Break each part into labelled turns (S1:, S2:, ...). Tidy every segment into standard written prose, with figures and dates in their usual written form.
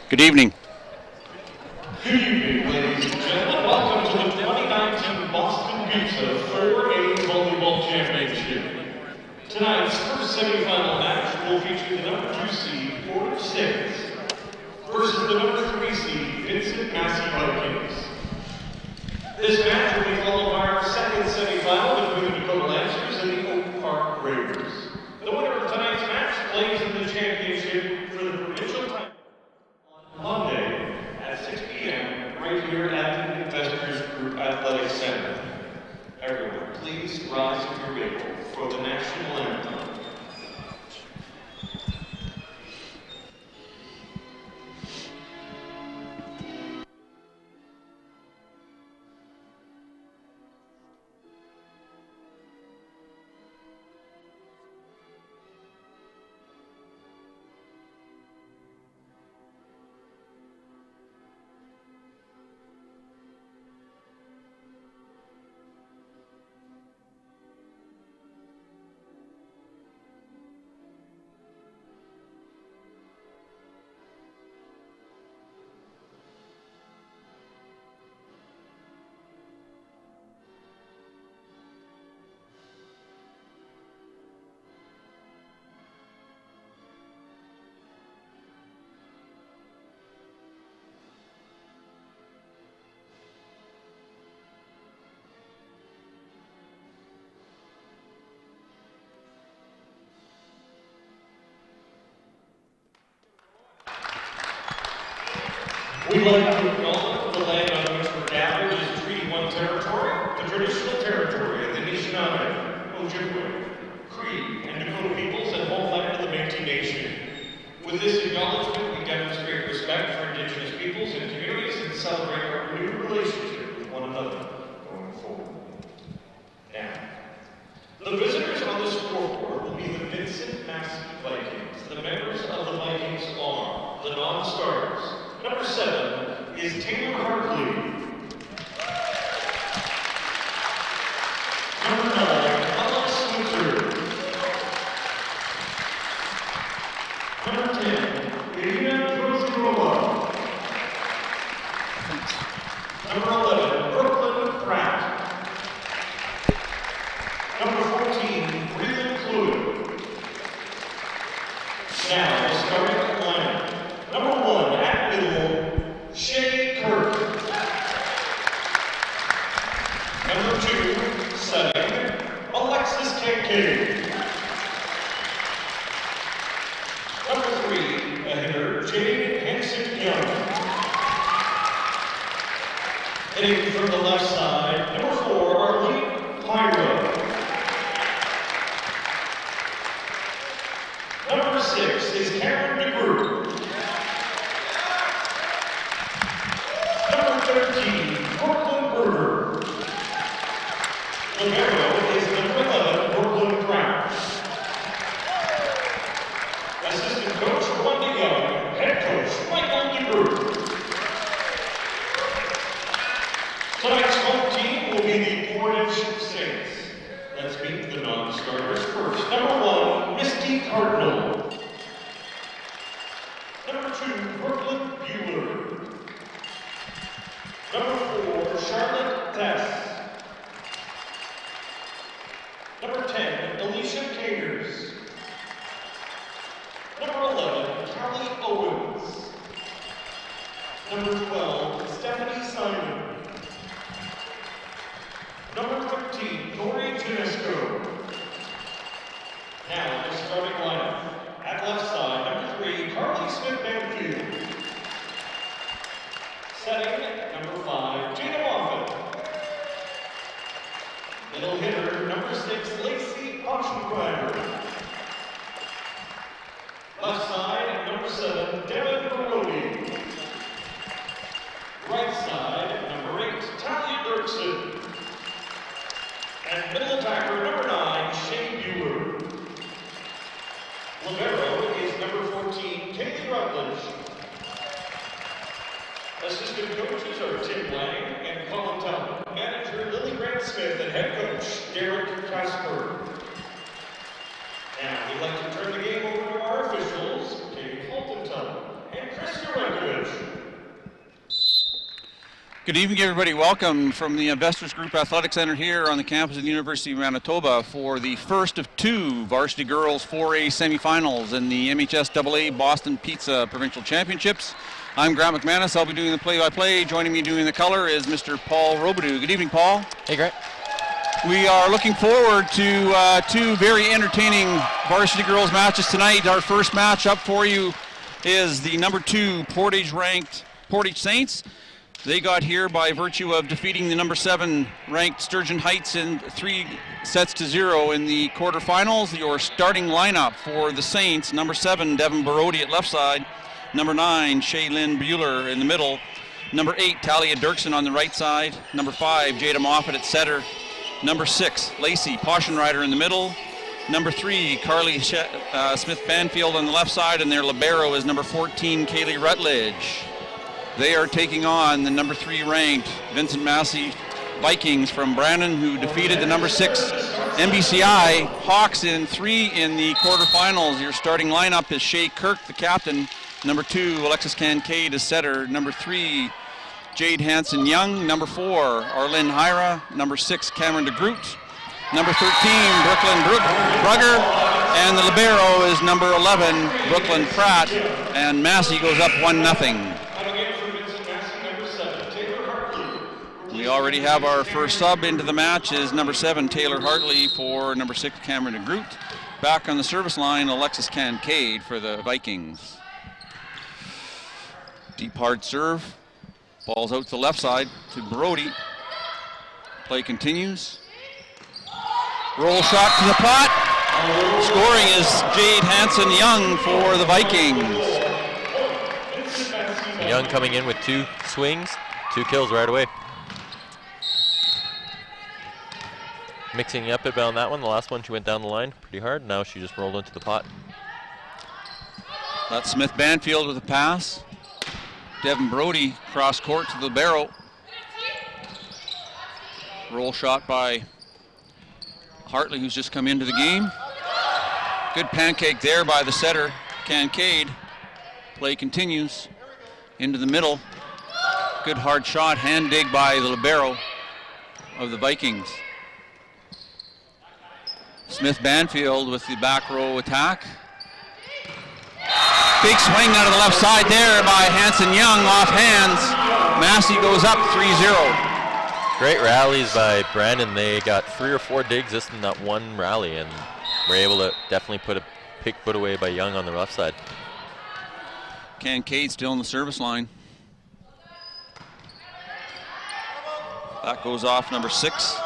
S1: Good evening.
S2: Good evening, ladies and gentlemen. Welcome to the 2019 Boston Pizza 4A Volleyball Championship. Tonight's first semifinal match will feature the number 2 seed, Portage versus the number 3 seed, Vincent Massey Vikings. This match will be followed by our second semifinal between the Dakota Lancers and the Oak Park Raiders. The winner of tonight's match plays in the championship for the provincial title on Monday at 6 p.m. right here at the Investors Group Athletic Center. Everyone, please rise to your vehicle for the national anthem. We'd like to acknowledge the land on which we're gathered is Treaty 1 territory, the traditional territory of the Anishinaabe, Ojibwe, Cree, and Dakota peoples and homeland of the Métis Nation. With this acknowledgement, we demonstrate respect for Indigenous peoples and communities and celebrate our renewed relationship with one another going forward. Now, the visitors on the scoreboard will be the Vincent Massey Vikings. The members of the Vikings are the non-starters. Number 7 is Taylor Hartley. Number 9, Alex Winter. Number 10, Irina Drozirova. Number 11, Brooklyn Pratt. Number 14, Riel. Now, the starting lineup. Number 1, at middle, Shay Kirk. Number 2, setting, Alexis Kincaid. Number 3, a hitter, Jade Hanson-Young. Hitting from the left side, number 4, Arlene Pyro. Number 6 is Karen DeGroot. Number 13, Brooklyn Berger. Libero is number 11, Brooklyn Brown. Assistant coach, Wendy Young. Head coach, Michael DeGroot. Tonight's home team will be the Portage Saints. Let's meet the non-starters first. Number 1, Misty Cardinal. Number 2, Brooklyn Bueller. Number 4, Charlotte Tess. Number 10, Alicia Caters. Number 11, Callie Owens. Number 12, Stephanie Simon. Number 13, Tori Janesco. Now, the starting lineup. At left side, number 3, Carly Smith-Banfield. Setting, number 5, Gina Moffett. Middle hitter, number 6, Lacey Oceanquagger. Left side, number 7, Devin Barodi. Right side, number 8, Talia Dirksen. And middle attacker, number 9, Shane Bueller. Libero is number 14, Kaylee Rutledge. Assistant coaches are Tim Lang and Colin Talbot. Manager Lily Grant Smith and head coach Derek Casper. Now we'd like to turn the game over to our officials, Katie Fulton and Chris Urenkovich.
S1: Good evening, everybody. Welcome from the Investors Group Athletic Center here on the campus of the University of Manitoba for the first of two varsity girls 4A semifinals in the MHSAA Boston Pizza Provincial Championships. I'm Grant McManus. I'll be doing the play-by-play. Joining me doing the color is Mr. Paul Robidoux. Good evening, Paul.
S3: Hey, Grant.
S1: We are looking forward to two very entertaining varsity girls matches tonight. Our first match up for you is the number 2 Portage-ranked Portage Saints. They got here by virtue of defeating the number 7 ranked Sturgeon Heights in 3-0 in the quarterfinals. Your starting lineup for the Saints: number 7 Devin Barodi at left side, number 9 Shaylin Bueller in the middle, number 8 Talia Dirksen on the right side, number 5 Jada Moffat at center, number 6 Lacey Poschenreiter in the middle, number 3 Carly Smith Banfield on the left side, and their libero is number 14 Kaylee Rutledge. They are taking on the number 3 ranked Vincent Massey Vikings from Brandon, who defeated the number 6 MBCI Hawks in 3 in the quarterfinals. Your starting lineup is Shay Kirk, the captain, number 2 Alexis Kincaid is setter, number 3 Jade Hanson-Young, number 4 Arlene Hyra, number 6 Cameron DeGroot, number 13 Brooklyn Brugger, and the libero is number 11 Brooklyn Pratt, and Massey goes up 1-0. We already have our first sub into the match is number 7 Taylor Hartley for number 6 Cameron DeGroot. Back on the service line, Alexis Kincaid for the Vikings. Deep hard serve. Ball's out to the left side to Brody. Play continues. Roll shot to the pot. Scoring is Jade Hanson-Young for the Vikings.
S3: Young coming in with 2 swings, 2 kills right away. Mixing up a bit on that one. The last one she went down the line pretty hard. Now she just rolled into the pot.
S1: That's Smith Banfield with a pass. Devin Brody cross court to the barrel. Roll shot by Hartley, who's just come into the game. Good pancake there by the setter, Kincaid. Play continues into the middle. Good hard shot, hand dig by the libero of the Vikings. Smith Banfield with the back row attack. Big swing out of the left side there by Hanson-Young off hands. Massey goes up 3-0.
S3: Great rallies by Brandon. They got 3 or 4 digs just in that one rally, and were able to definitely put a pick put away by Young on the left side.
S1: Kincaid still in the service line. That goes off number 6.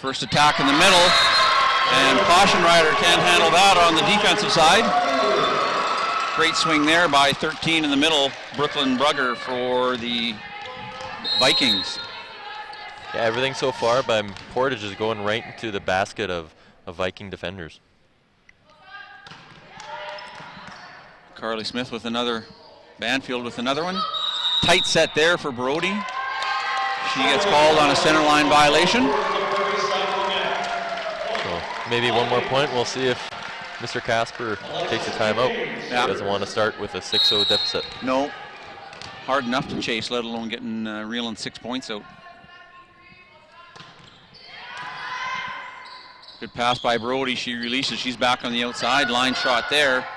S1: First attack in the middle, and Poschenreiter can't handle that on the defensive side. Great swing there by 13 in the middle, Brooklyn Brugger for the Vikings.
S3: Yeah, everything so far by Portage is going right into the basket of Viking defenders.
S1: Carly Smith with another, Banfield with another one. Tight set there for Brody. She gets called on a center line violation.
S3: Maybe one more point. We'll see if Mr. Casper takes a timeout.
S1: Yeah.
S3: He doesn't want to start with a 6-0 deficit.
S1: No. Hard enough to chase, let alone getting reeling 6 points out. Good pass by Brody. She releases. She's back on the outside. Line shot there.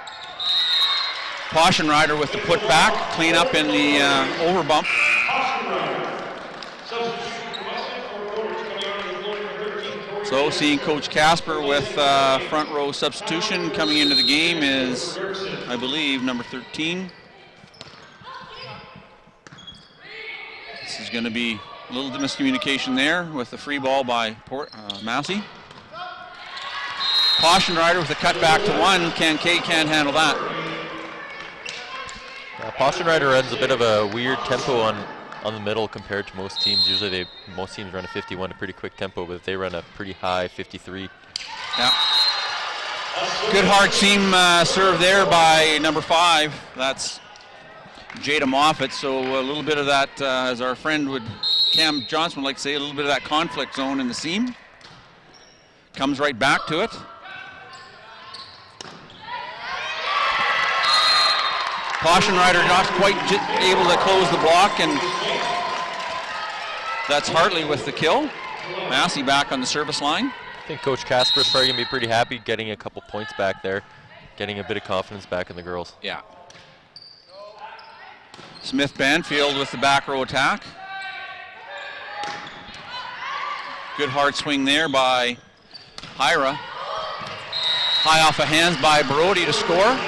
S1: Poschenreiter with the put back. Clean up in the overbump. So seeing Coach Casper with front row substitution coming into the game is, I believe, number 13. This is going to be a little miscommunication there with the free ball by Massey. Poschenreiter with a cut back to 1. Kincaid can't handle that.
S3: Poschenreiter runs a bit of a weird tempo on the middle compared to most teams. Usually most teams run a 51, a pretty quick tempo, but they run a pretty high 53.
S1: Yeah. Good hard seam serve there by number 5. That's Jada Moffat. So a little bit of that, as our friend Cam Johnson would like to say, a little bit of that conflict zone in the seam. Comes right back to it. Caution rider not quite able to close the block, and that's Hartley with the kill. Massey back on the service line.
S3: I think Coach Casper's probably going to be pretty happy getting a couple points back there, getting a bit of confidence back in the girls.
S1: Yeah. Smith Banfield with the back row attack. Good hard swing there by Hyra. High off of hands by Brody to score.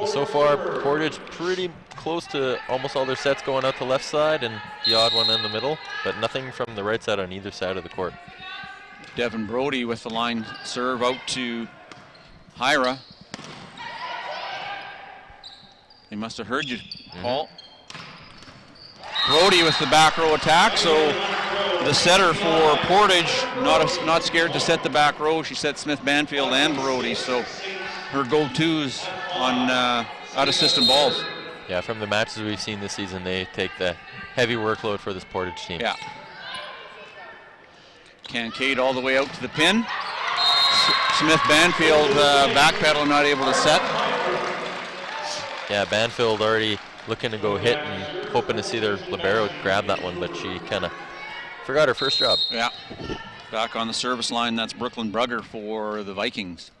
S3: So far, Portage pretty close to almost all their sets going out the left side and the odd one in the middle, but nothing from the right side on either side of the court.
S1: Devin Brody with the line serve out to Hyra. They must have heard you, Paul. Brody with the back row attack, so the setter for Portage, not scared to set the back row. She set Smith Banfield and Brody, so her go-tos on out-of-system balls.
S3: Yeah, from the matches we've seen this season, they take the heavy workload for this Portage team.
S1: Yeah. Kincaid all the way out to the pin. Smith Banfield backpedal, not able to set.
S3: Yeah, Banfield already looking to go hit and hoping to see their libero grab that one, but she kind of forgot her first job.
S1: Yeah. Back on the service line, that's Brooklyn Brugger for the Vikings.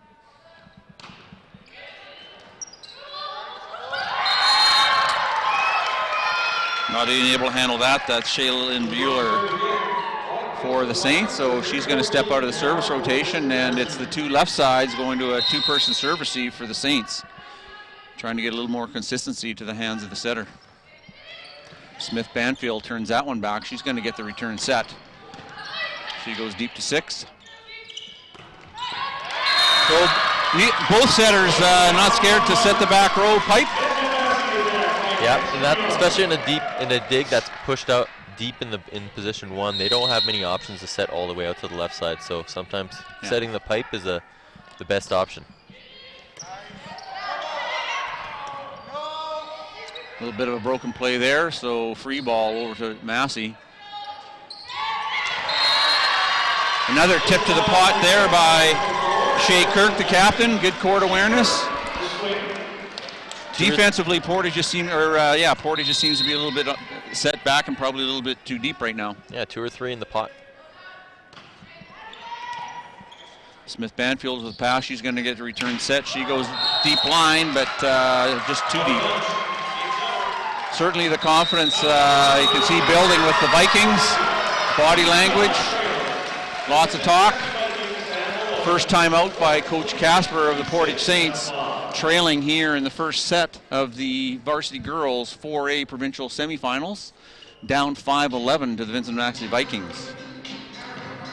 S1: Not being able to handle that, that's Shaylin Bueller for the Saints, so she's going to step out of the service rotation, and it's the two left sides going to a two-person serve receive for the Saints. Trying to get a little more consistency to the hands of the setter. Smith Banfield turns that one back. She's going to get the return set. She goes deep to 6. So both setters not scared to set the back row pipe.
S3: Yeah, and that, especially in a dig that's pushed out deep in position 1, they don't have many options to set all the way out to the left side. So sometimes setting the pipe is the best option.
S1: A little bit of a broken play there, so free ball over to Massey. Another tip to the pot there by Shea Kirk, the captain. Good court awareness. Defensively, Portage just seems to be a little bit set back and probably a little bit too deep right now.
S3: Yeah, 2 or 3 in the pot.
S1: Smith Banfield with the pass. She's going to get the return set. She goes deep line, but just too deep. Certainly the confidence you can see building with the Vikings. Body language, lots of talk. First time out by Coach Casper of the Portage Saints, trailing here in the first set of the varsity girls 4A provincial semifinals, down 5-11 to the Vincent Massey Vikings.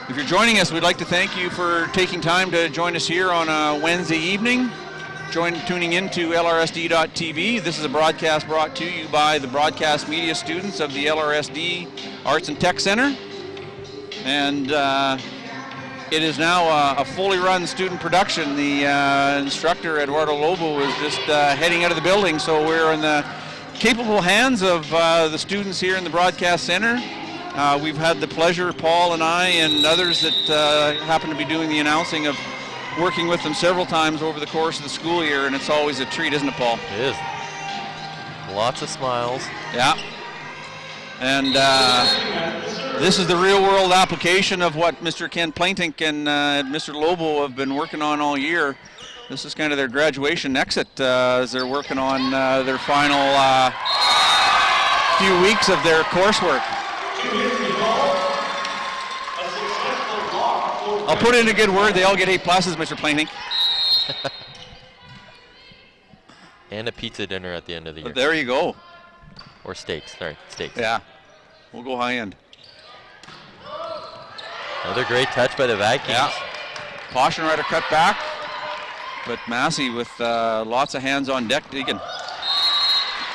S1: If you're joining us, we'd like to thank you for taking time to join us here on a Wednesday evening. Tuning in to LRSD.TV. This is a broadcast brought to you by the broadcast media students of the LRSD Arts and Tech Center. And it is now a fully run student production. The instructor, Eduardo Lobo, is just heading out of the building, so we're in the capable hands of the students here in the broadcast center. We've had the pleasure, Paul and I and others that happen to be doing the announcing, of working with them several times over the course of the school year, and it's always a treat, isn't it, Paul?
S3: It is. Lots of smiles.
S1: Yeah. And this is the real-world application of what Mr. Ken Plaintink and Mr. Lobo have been working on all year. This is kind of their graduation exit as they're working on their final few weeks of their coursework. I'll put in a good word. They all get A+, Mr. Plainink.
S3: And a pizza dinner at the end of the year.
S1: There you go.
S3: Or steaks. Sorry, steaks.
S1: Yeah. We'll go high end.
S3: Another great touch by the Vikings.
S1: Yeah. Caution rider cut back. But Massey with lots of hands on deck digging.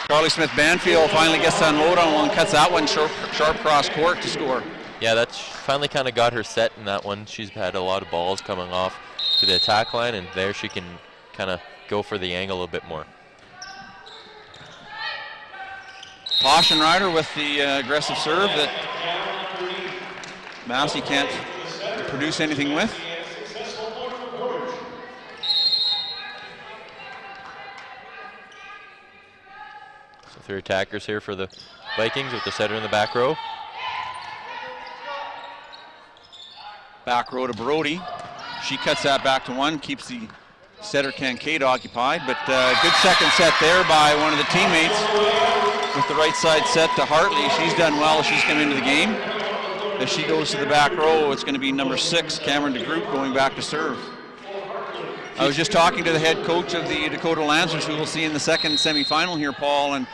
S1: Charlie Smith Banfield finally gets to unload on one, cuts that one sharp cross court to score.
S3: Yeah, that's finally kind of got her set in that one. She's had a lot of balls coming off to the attack line, and there she can kind of go for the angle a bit more.
S1: Caution rider with the aggressive serve that Massey can't produce anything with.
S3: with their attackers here for the Vikings with the setter in the back row.
S1: Back row to Brody. She cuts that back to one, keeps the setter Kincaid occupied, but good second set there by one of the teammates with the right side set to Hartley. She's done well as she's come into the game. As she goes to the back row, it's going to be number 6, Cameron DeGroot, going back to serve. I was just talking to the head coach of the Dakota Lancers, who we'll see in the second semifinal here, Paul, and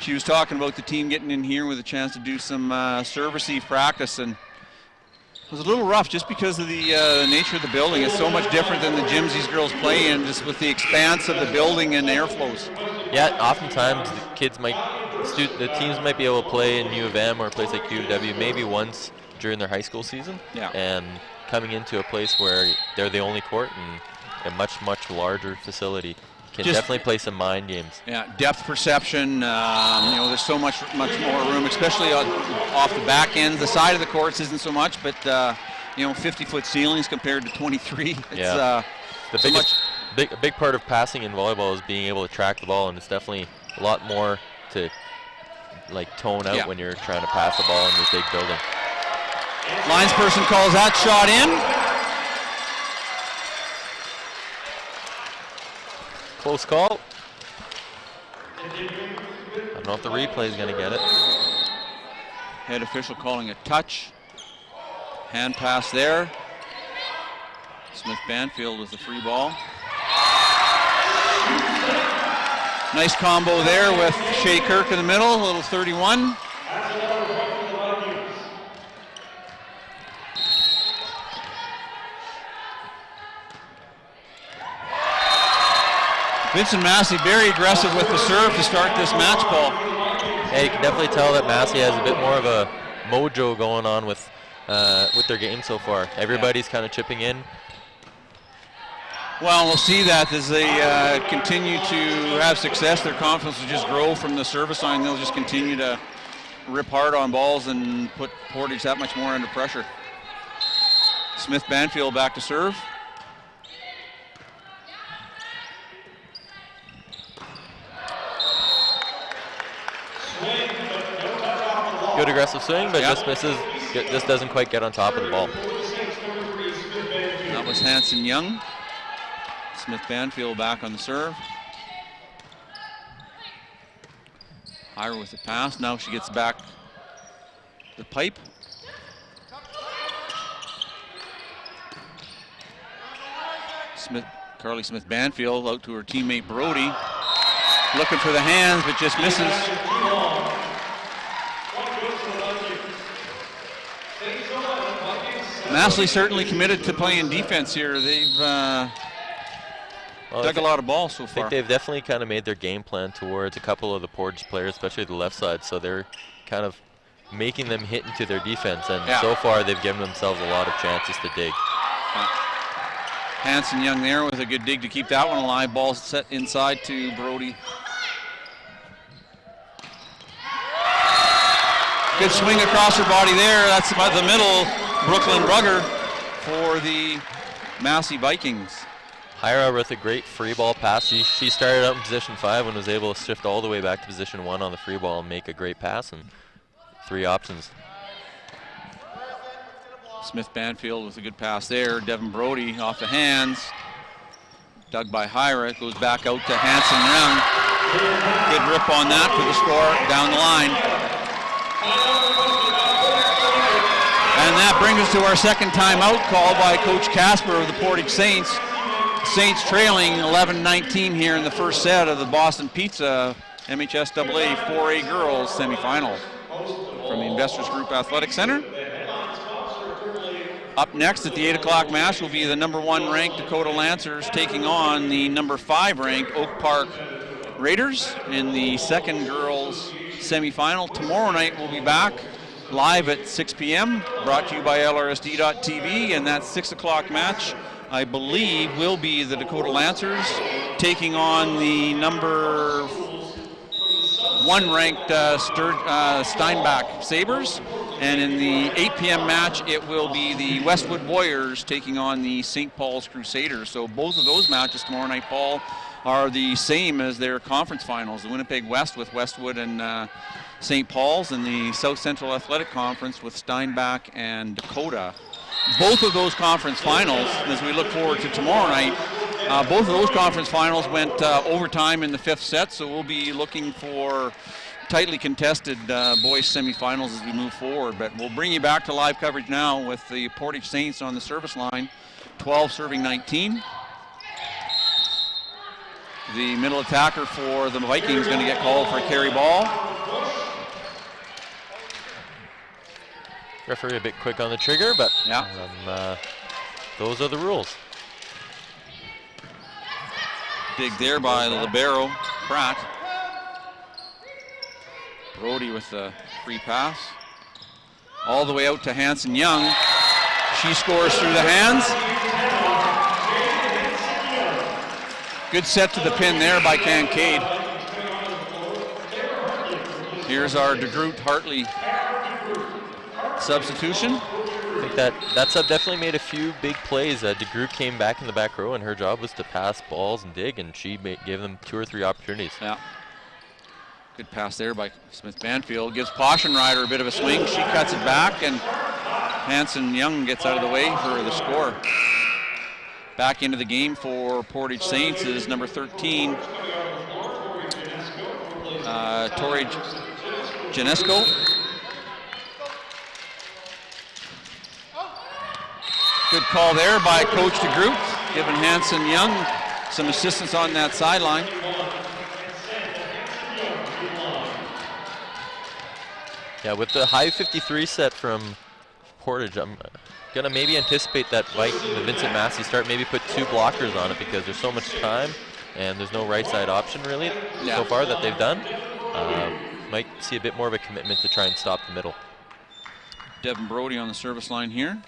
S1: she was talking about the team getting in here with a chance to do some serve receive practice, and it was a little rough just because of the nature of the building. It's so much different than the gyms these girls play in, just with the expanse of the building and the airflows.
S3: Yeah, oftentimes the teams might be able to play in U of M or a place like UW maybe once during their high school season. Yeah. And coming into a place where they're the only court and a much, much larger facility can definitely play some mind games. Yeah, depth perception, you know, there's so much more room, especially off the back end. The side of the courts isn't so much, but you know, 50-foot ceilings compared to 23. It's a big part of passing in volleyball is being able to track the ball, and it's definitely a lot more to like tone out when you're trying to pass the ball in this big building. Linesperson calls that shot in. Close call. I don't know if the replay is going to get it. Head official calling a touch. Hand pass there. Smith Banfield with the free ball. Nice combo there with Shea Kirk in the middle, a little 31. Vincent Massey very aggressive with the serve to start this match, Paul. Yeah, you can definitely tell that Massey has a bit more of a mojo going on with their game so far. Everybody's kind of chipping in. Well, we'll see that as they continue to have success. Their confidence will just grow from the service line. They'll just continue to rip hard on balls and put Portage that much more under pressure. Smith Banfield back to serve. Good aggressive swing, but just misses. Just doesn't quite get on top of the ball. That was Hanson Young. Smith Banfield back on the serve. Higher with the pass. Now she gets back the pipe. Carly Smith Banfield out to her teammate Brody. Looking for the hands, but just misses. Massey certainly committed to playing defense here. They've dug a lot of balls so far. I think they've definitely kind of made their game plan towards a couple of the Portage players, especially the left side, so they're kind of making them hit into their defense, and so far they've given themselves a lot of chances to dig. Hanson Young there with a good dig to keep that one alive. Ball set inside to Brody. Good swing across her body there. That's about the middle. Brooklyn Rugger for the Massey Vikings. Hyra with a great free ball pass. She started out in position 5 and was able to shift all the way back to position 1 on the free ball and make a great pass, and 3 options. Smith Banfield with a good pass there. Devin Brody off the hands. Dug by Hyra. It goes back out to Hanson Young. Good rip on that for the score down the line. And that brings us to our second timeout call by Coach Casper of the Portage Saints. Saints trailing 11-19 here in the first set of the Boston Pizza MHSAA 4A Girls semifinal from the Investors Group Athletic Center. Up next at the 8 o'clock match will be the number 1 ranked Dakota Lancers taking on the number 5 ranked Oak Park Raiders in the second girls semifinal. Tomorrow night we'll be back live at 6 p.m. brought to you by LRSD.TV, and that 6 o'clock match, I believe, will be the Dakota Lancers taking on the number 1 ranked Steinbach Sabres, and in the 8 p.m. match it will be the Westwood Warriors taking on the St. Paul's Crusaders. So both of those matches tomorrow night, Paul,
S1: are the same as their conference finals. The Winnipeg West with Westwood and St. Paul's, and the South Central Athletic Conference with Steinbach and Dakota. Both of those conference finals, as we look forward to tomorrow night, both of those conference finals went overtime in the 5th set, so we'll be looking for tightly contested boys semifinals as we move forward. But we'll bring you back to live coverage now with the Portage Saints on the service line, 12 serving 19. The middle attacker for the Vikings is going to get called for a carry ball.
S3: Referee a bit quick on the trigger, but
S1: yeah,
S3: those are the rules.
S1: Dig there by the libero, Pratt. Brody with the free pass. All the way out to Hanson Young. She scores through the hands. Good set to the pin there by Kincaid. Here's our DeGroot-Hartley substitution.
S3: I think that sub definitely made a few big plays. DeGroot came back in the back row, and her job was to pass balls and dig, and she gave them 2 or 3 opportunities.
S1: Yeah. Good pass there by Smith Banfield. Gives Poschenreiter a bit of a swing. She cuts it back, and Hanson Young gets out of the way for the score. Back into the game for Portage Saints is number 13, Tori Janesco. Good call there by Coach DeGroot, giving Hanson Young some assistance on that sideline.
S3: Yeah, with the high 53 set from Portage, I'm going to maybe anticipate that the Vincent Massey start, maybe put 2 blockers on it because there's so much time and there's no right side option really so far that they've done. Might see a bit more of a commitment to try and stop the middle.
S1: Devin Brody on the service line here.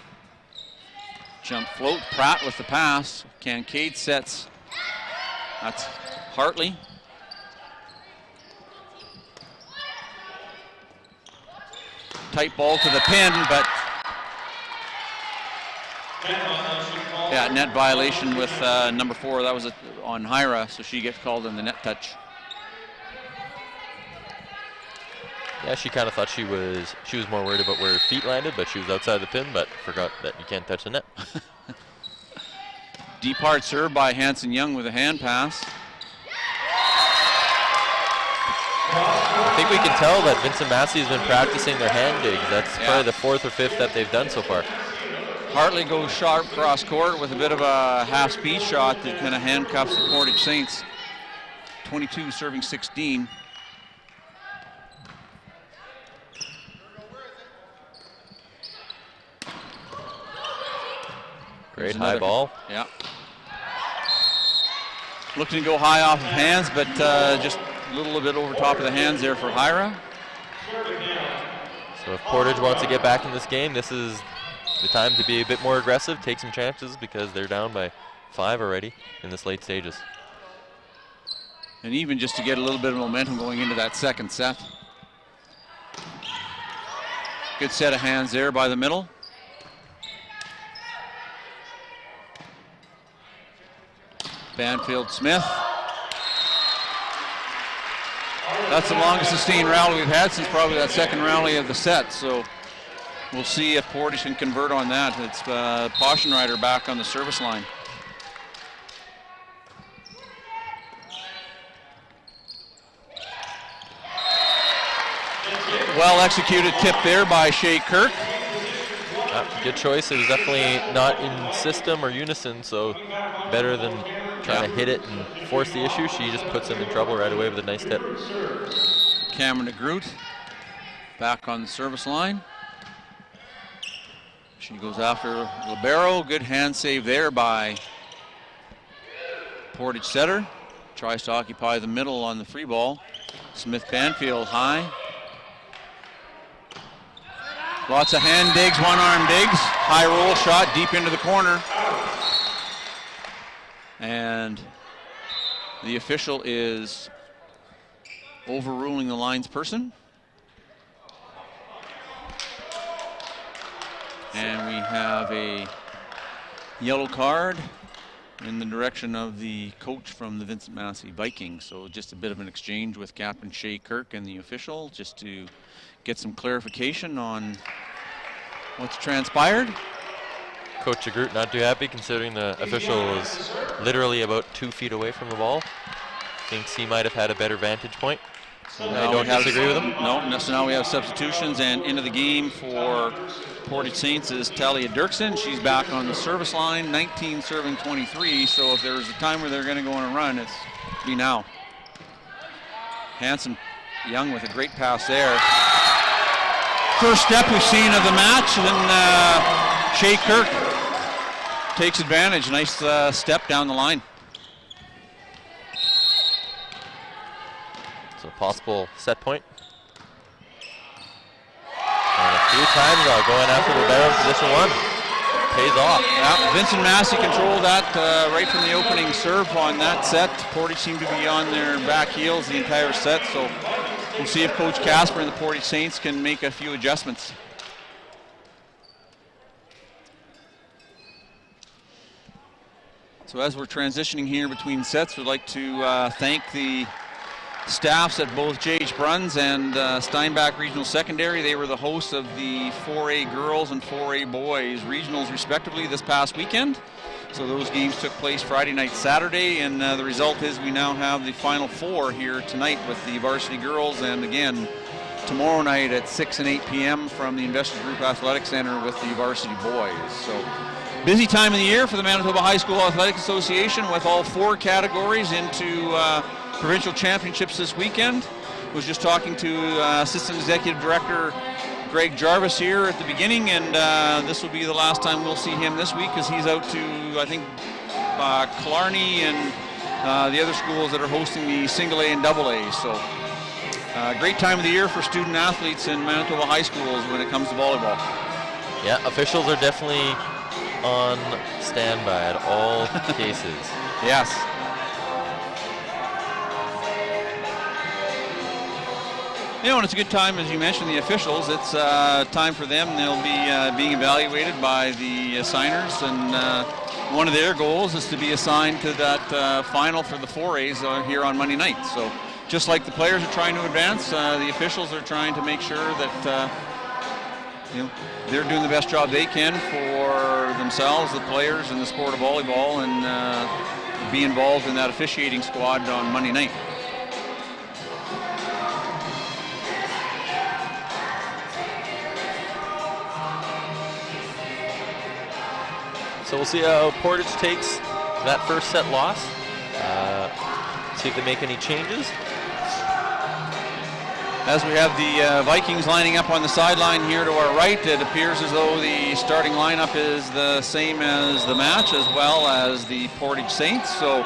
S1: Jump float, Pratt with the pass. Kincaid sets. That's Hartley. Tight ball to the pin, but yeah, net violation with number 4. That was on Hyra, so she gets called in the net touch.
S3: Yeah, she kind of thought she was more worried about where her feet landed, but she was outside the pin, but forgot that you can't touch the net.
S1: Deep hard serve by Hanson Young with a hand pass.
S3: I think we can tell that Vincent Massey has been practicing their hand digs. That's probably the 4th or 5th that they've done so far.
S1: Hartley goes sharp cross court with a bit of a half speed shot that kind of handcuffs the Portage Saints. 22 serving 16.
S3: Great high ball.
S1: Yeah. Looking to go high off of hands, but just a little bit over top of the hands there for Hyra.
S3: So if Portage wants to get back in this game, this is the time to be a bit more aggressive, take some chances because they're down by 5 already in this late stages.
S1: And even just to get a little bit of momentum going into that second set. Good set of hands there by the middle. Banfield Smith. That's the longest sustained rally we've had since probably that second rally of the set. So we'll see if Portage can convert on that. It's Poschenreiter back on the service line. Well executed tip there by Shea Kirk.
S3: Good choice. It was definitely not in system or unison, so better than trying to hit it and force the issue. She just puts him in trouble right away with a nice tip.
S1: Cameron DeGroot back on the service line. She goes after libero. Good hand save there by Portage setter. Tries to occupy the middle on the free ball. Smith Banfield high. Lots of hand digs, one-arm digs. High roll shot deep into the corner. And the official is overruling the lines person. And we have a yellow card in the direction of the coach from the Vincent Massey Vikings. So just a bit of an exchange with Captain Shay Kirk and the official just to get some clarification on what's transpired.
S3: Coach Jagroot not too happy considering the official is literally about 2 feet away from the ball. Thinks he might have had a better vantage point.
S1: So
S3: I don't disagree with him.
S1: No, so now we have substitutions, and into the game for Portage Saints is Talia Dirksen. She's back on the service line, 19 serving 23, so if there's a time where they're going to go on a run, it's be now. Hanson Young with a great pass there. First step we've seen of the match, and Shay Kirk takes advantage. Nice step down the line.
S3: So possible set point. And a few times going after the barrel in position 1. Pays off.
S1: Yeah, Vincent Massey controlled that right from the opening serve on that set. Portage seemed to be on their back heels the entire set, so we'll see if Coach Casper and the Portage Saints can make a few adjustments. So as we're transitioning here between sets, we'd like to thank the staffs at both J.H. Bruns and Steinbach Regional Secondary. They were the hosts of the 4A girls and 4A boys regionals respectively this past weekend. So those games took place Friday night, Saturday, and the result is we now have the Final Four here tonight with the varsity girls, and again tomorrow night at 6 and 8 p.m. from the Investors Group Athletic Center with the varsity boys. So busy time of the year for the Manitoba High School Athletic Association with all 4 categories into provincial championships this weekend. Was just talking to Assistant Executive Director Greg Jarvis here at the beginning, and this will be the last time we'll see him this week because he's out to, I think, Killarney and the other schools that are hosting the single A and double A. So great time of the year for student athletes in Manitoba high schools when it comes to volleyball.
S3: Yeah, officials are definitely on standby at all cases.
S1: Yes. You know, and it's a good time, as you mentioned, the officials. It's time for them. They'll be being evaluated by the assigners, and one of their goals is to be assigned to that final for the 4As here on Monday night. So just like the players are trying to advance, the officials are trying to make sure that they're doing the best job they can for themselves, the players, and the sport of volleyball, and be involved in that officiating squad on Monday night.
S3: So we'll see how Portage takes that first set loss. See if they make any changes.
S1: As we have the Vikings lining up on the sideline here to our right, it appears as though the starting lineup is the same as the match, as well as the Portage Saints. So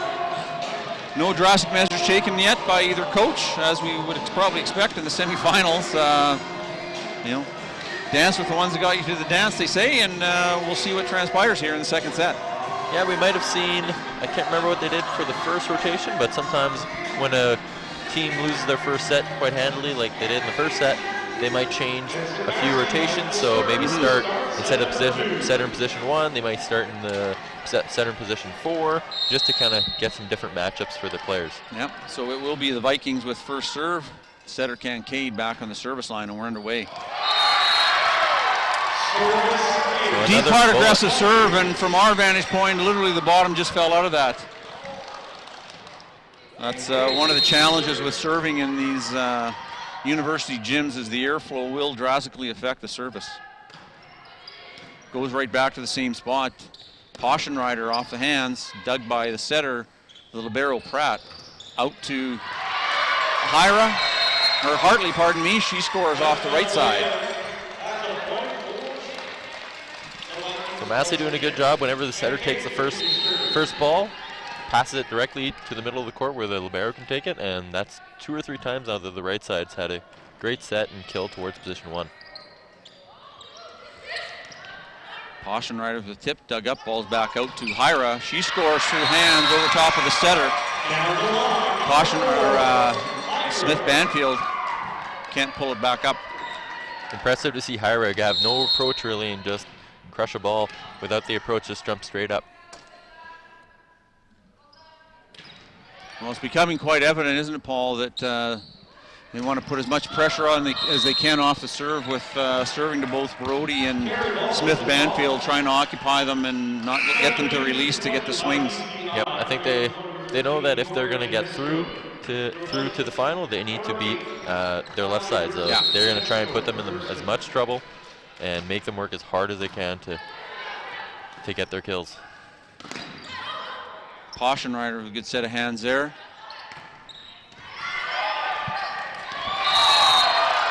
S1: no drastic measures taken yet by either coach, as we would probably expect in the semifinals. Dance with the ones that got you to the dance, they say, and we'll see what transpires here in the second set.
S3: Yeah, we might have seen, I can't remember what they did for the first rotation, but sometimes when a team loses their first set quite handily, like they did in the first set, they might change a few rotations. So maybe start, instead of setter in position 1, they might start in the setter in position 4, just to kind of get some different matchups for the players.
S1: Yep, so it will be the Vikings with first serve. Setter Kincaid back on the service line, and we're underway. Deep, hard, aggressive serve, and from our vantage point, literally the bottom just fell out of that. That's one of the challenges with serving in these university gyms, is the airflow will drastically affect the service. Goes right back to the same spot. Poschenreiter off the hands, dug by the setter, the libero Pratt. Out to Hartley, pardon me. She scores off the right side.
S3: So Massey doing a good job whenever the setter takes the first ball, passes it directly to the middle of the court where the libero can take it, and that's 2 or 3 times now that the right side's had a great set and kill towards position 1.
S1: Poschenreiter with the tip, dug up, balls back out to Hyra. She scores through hands over top of the setter. Smith Banfield can't pull it back up.
S3: Impressive to see Hyra have no approach really and just crush a ball without the approach, just jump straight up.
S1: Well, it's becoming quite evident, isn't it, Paul, that they want to put as much pressure on as they can off the serve with serving to both Brody and Smith Banfield, trying to occupy them and not get them to release to get the swings.
S3: Yep, I think they know that if they're going to get through to the final, they need to beat their left side. So they're going to try and put them in as much trouble and make them work as hard as they can to get their kills.
S1: Poschenreiter with a good set of hands there.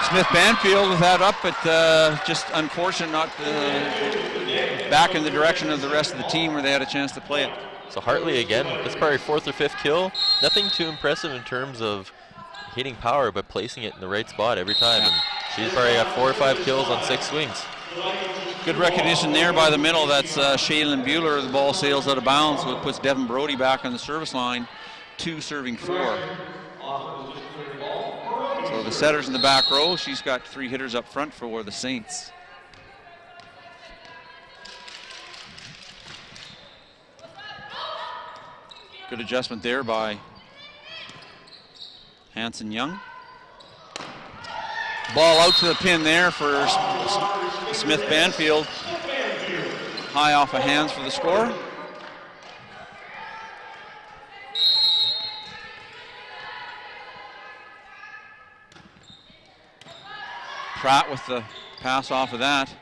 S1: Smith Banfield with that up, but just unfortunate not back in the direction of the rest of the team where they had a chance to play it.
S3: So Hartley again, that's probably 4th or 5th kill. Nothing too impressive in terms of hitting power, but placing it in the right spot every time. And she's probably got 4 or 5 kills on 6 swings.
S1: Good recognition there by the middle. That's Shaylin Bueller. The ball sails out of bounds, so it puts Devin Brody back on the service line. 2 serving 4. So the setter's in the back row. She's got 3 hitters up front for the Saints. Good adjustment there by Hanson Young. Ball out to the pin there for Smith Banfield. High off of hands for the score. Pratt with the pass off of that.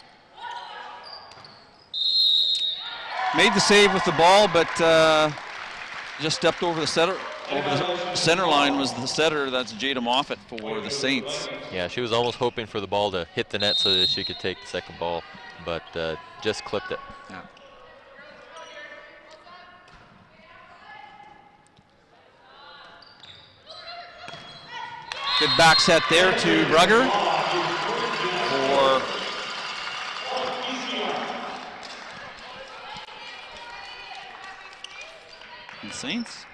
S1: Made the save with the ball, but just stepped over the center. Over the center line was the setter. That's Jada Moffat for the Saints.
S3: Yeah, she was almost hoping for the ball to hit the net so that she could take the second ball, but just clipped it.
S1: Yeah. Good back set there to Brugger for the Saints.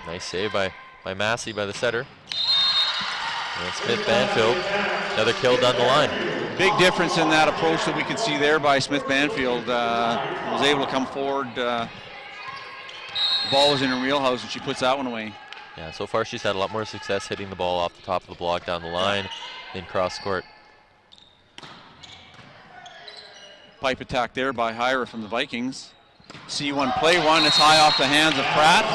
S3: Nice save by Massey by the setter. And Smith Banfield, another kill down the line.
S1: Big difference in that approach that we could see there by Smith Banfield. Was able to come forward. Ball was in her wheelhouse and she puts that one away.
S3: Yeah, so far she's had a lot more success hitting the ball off the top of the block down the line than cross court.
S1: Pipe attack there by Hyra from the Vikings. C1 play one, it's high off the hands of Pratt.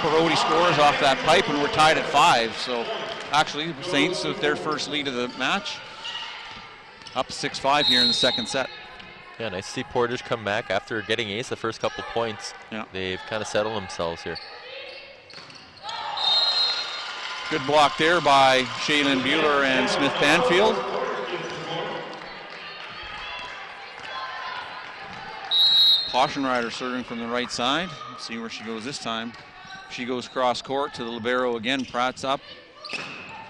S1: Brody scores off that pipe and we're tied at 5. So actually the Saints with their first lead of the match. Up 6-5 here in the second set.
S3: Yeah, nice to see Portage come back after getting ace the first couple points.
S1: Yeah.
S3: They've kind of settled themselves here.
S1: Good block there by Shaylin Bueller and Smith Banfield. Poschenreiter serving from the right side. Let's see where she goes this time. She goes cross court to the libero again. Pratt's up.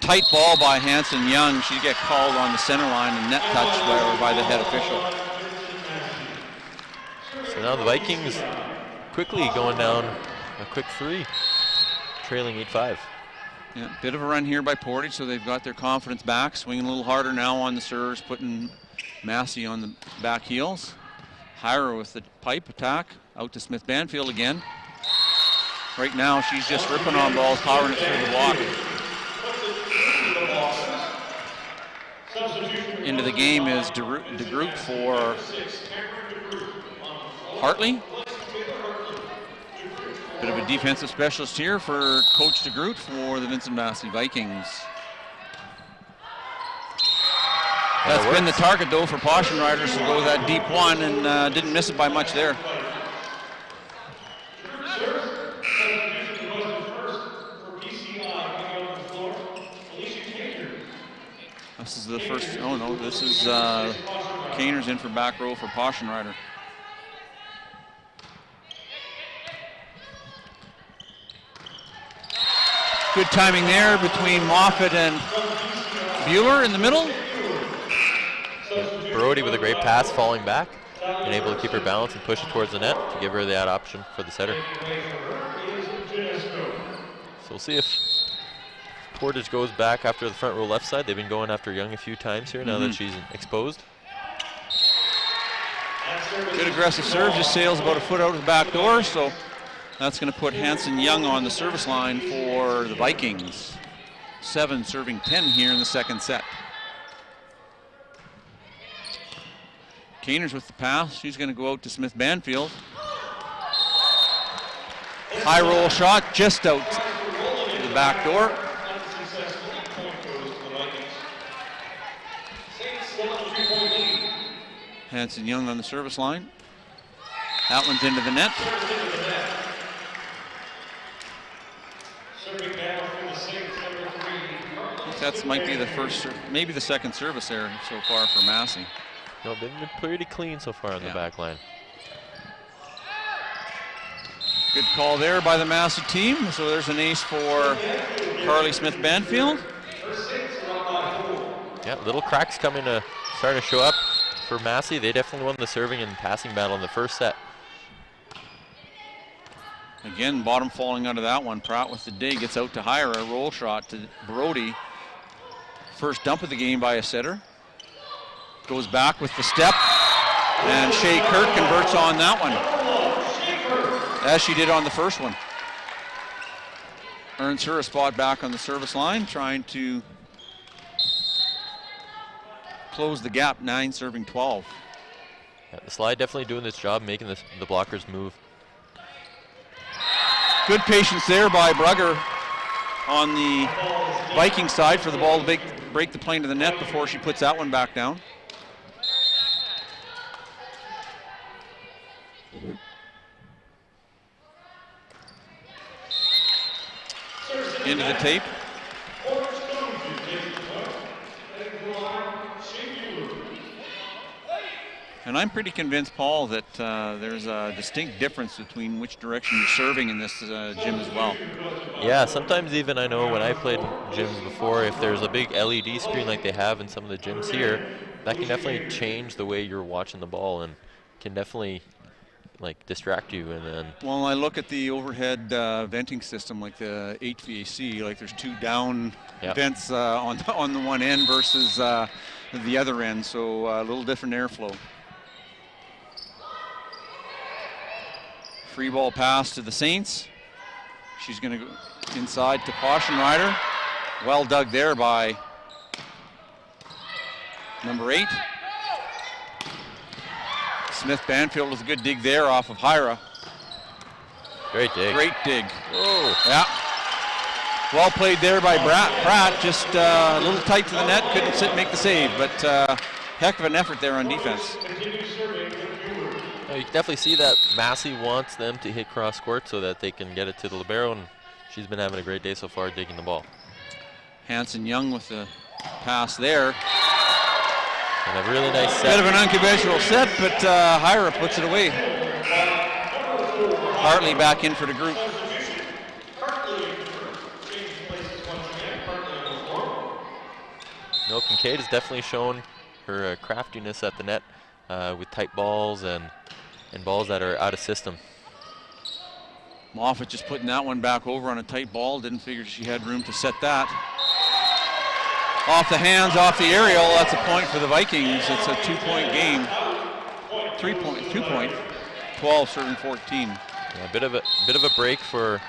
S1: Tight ball by Hanson Young. She get called on the center line and net touch by the head official.
S3: So now the Vikings quickly going down a quick 3, trailing 8-5.
S1: Yeah, bit of a run here by Portage, so they've got their confidence back. Swinging a little harder now on the serves, putting Massey on the back heels. Hyra with the pipe attack, out to Smith Banfield again. Right now, she's just ripping on balls, powering it through the block. Into the game is DeGroot for Hartley. Bit of a defensive specialist here for Coach DeGroot for the Vincent Massey Vikings. That's been the target though for Poschenreiter, to go that deep one and didn't miss it by much there. This is the first, oh no, this is Kaner's in for back row for Poschenreiter. Good timing there between Moffat and Bueller in the middle.
S3: Brody with a great pass falling back and able to keep her balance and push it towards the net to give her that option for the setter. So we'll see if Portage goes back after the front row left side. They've been going after Young a few times here now that she's exposed.
S1: Good aggressive serve, just sails about a foot out of the back door, so that's going to put Hanson Young on the service line for the Vikings. 7 serving 10 here in the second set. Kaner's with the pass. She's going to go out to Smith Banfield. High roll shot just out to the back door. Hanson Young on the service line. That one's into the net. I think that might be the first, maybe the second service there so far for Massey.
S3: No, they've been pretty clean so far on the back line.
S1: Good call there by the Massey team. So there's an ace for Carly Smith Banfield.
S3: Yeah, little cracks starting to show up for Massey. They definitely won the serving and passing battle in the first set.
S1: Again, bottom falling out of that one. Pratt with the dig, gets out to Hira, a roll shot to Brody. First dump of the game by a setter. Goes back with the step, and Shea Kirk converts on that one, as she did on the first one. Earns her a spot back on the service line, trying to close the gap, 9 serving 12.
S3: Yeah, the slide definitely doing this job, making the blockers move.
S1: Good patience there by Brugger on the Viking side for the ball to break the plane to the net before she puts that one back down. Into the tape. And I'm pretty convinced, Paul, that there's a distinct difference between which direction you're serving in this gym as well.
S3: Yeah, sometimes even I know when I played gyms before, if there's a big LED screen like they have in some of the gyms here, that can definitely change the way you're watching the ball and can definitely like distract you. And then
S1: well, I look at the overhead venting system, like the HVAC, like there's 2 down vents on the one end versus the other end, so a little different airflow. Free ball pass to the Saints. She's going to go inside to Poschenrider. Well dug there by number 8. Smith Banfield with a good dig there off of Hira.
S3: Great dig.
S1: Great dig.
S3: Whoa.
S1: Yeah. Well played there by Pratt. Just a little tight to the net. Couldn't make the save, but heck of an effort there on defense.
S3: You can definitely see that Massey wants them to hit cross court so that they can get it to the libero, and she's been having a great day so far digging the ball.
S1: Hanson Young with the pass there.
S3: And a really nice set.
S1: Bit of an unconventional set, but Hira puts it away. Hartley back in for the group.
S3: No, Kincaid has definitely shown her craftiness at the net with tight balls and balls that are out of system.
S1: Moffat just putting that one back over on a tight ball. Didn't figure she had room to set that. Off the hands, off the aerial. That's a point for the Vikings. It's a 2-point game. 2-point. 12 serving 14.
S3: Yeah, a bit of a break for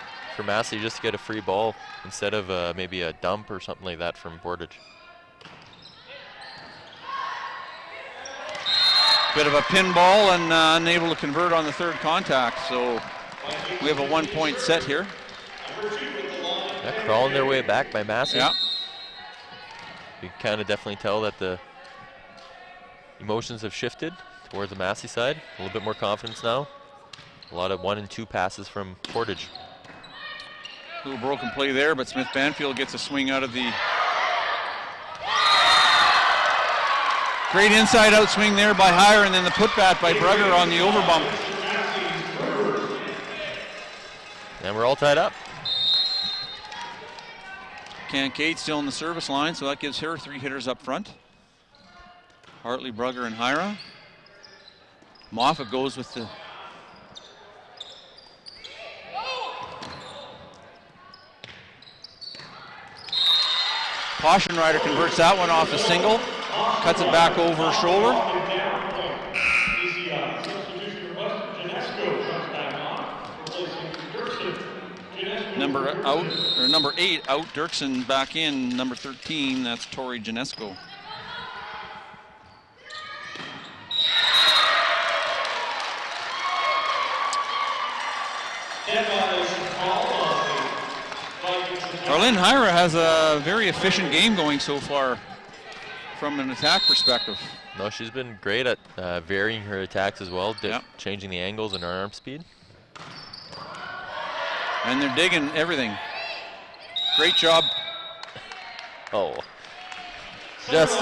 S3: Massey just to get a free ball instead of maybe a dump or something like that from Portage.
S1: Bit of a pinball and unable to convert on the third contact. So we have a 1-point set here.
S3: Yeah, crawling their way back by Massey.
S1: Yeah.
S3: You can kind of definitely tell that the emotions have shifted towards the Massey side. A little bit more confidence now. A lot of 1 and 2 passes from Portage.
S1: A little broken play there, but Smith Banfield gets a swing out of the... Great inside out swing there by Hire, and then the putback by Brugger on the overbump.
S3: And we're all tied up.
S1: Kincaid still in the service line, so that gives her 3 hitters up front. Hartley, Brugger, and Hira. Moffat goes with the... Rider converts that one off the single, cuts it back over her shoulder. Number 8 out, Dirksen back in, number 13, that's Tori Janesko. Arlene Hyra has a very efficient game going so far from an attack perspective.
S3: No, she's been great at varying her attacks as well,
S1: Yep.
S3: changing the angles and her arm speed.
S1: And they're digging everything. Great job.
S3: Oh. Just,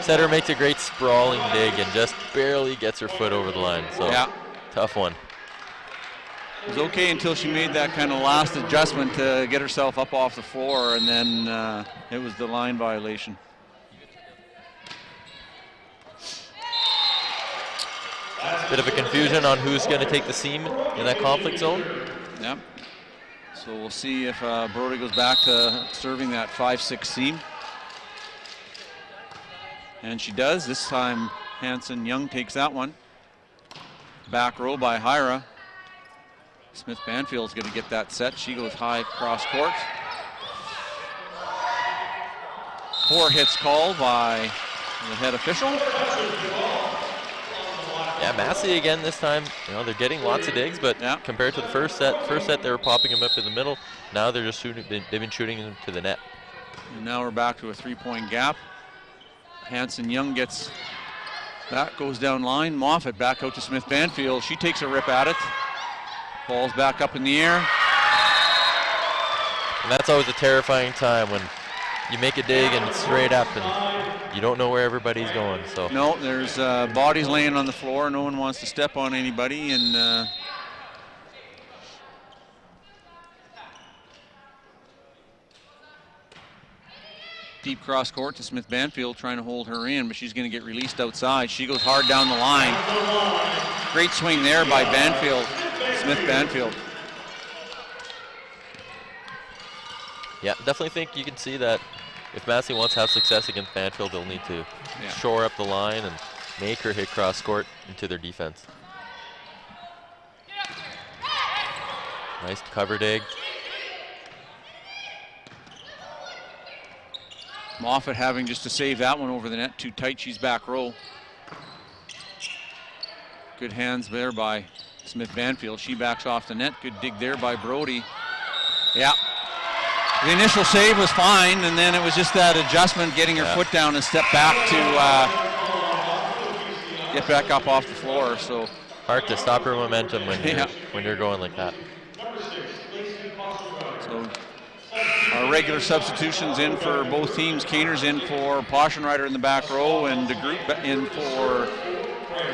S3: Setter makes a great sprawling dig and just barely gets her foot over the line. So,
S1: yeah.
S3: Tough one.
S1: It was okay until she made that kind of last adjustment to get herself up off the floor, and then it was the line violation.
S3: Bit of a confusion on who's going to take the seam in that conflict zone.
S1: Yep. So we'll see if Brody goes back to serving that 5-6 seam. And she does. This time Hanson Young takes that one. Back row by Hyra. Smith Banfield's going to get that set. She goes high cross court. 4 hits called by the head official.
S3: Yeah, Massey again this time. You know, they're getting lots of digs, but
S1: yeah.
S3: Compared to the first set they were popping them up in the middle. Now they're just shooting. They've been shooting them to the net.
S1: And now we're back to a 3-point gap. Hanson Young gets that, goes down line. Moffat back out to Smith Banfield. She takes a rip at it. Ball's back up in the air.
S3: And that's always a terrifying time when you make a dig and it's straight up and you don't know where everybody's going. So
S1: no, there's bodies laying on the floor. No one wants to step on anybody, and deep cross court to Smith Banfield, trying to hold her in, but she's going to get released outside. She goes hard down the line. Great swing there by Banfield, Smith Banfield.
S3: Yeah, definitely think you can see that if Massey wants to have success against Banfield, they'll need to shore up the line and make her hit cross court into their defense. Nice cover dig.
S1: Moffat having just to save that one over the net. Too tight, she's back row. Good hands there by Smith Banfield. She backs off the net. Good dig there by Brody. Yeah. The initial save was fine, and then it was just that adjustment, getting her foot down and step back to get back up off the floor. So
S3: hard to stop her momentum when you're going like that.
S1: So our regular substitutions in for both teams. Kaner's in for Poschenreiter in the back row, and DeGroot in for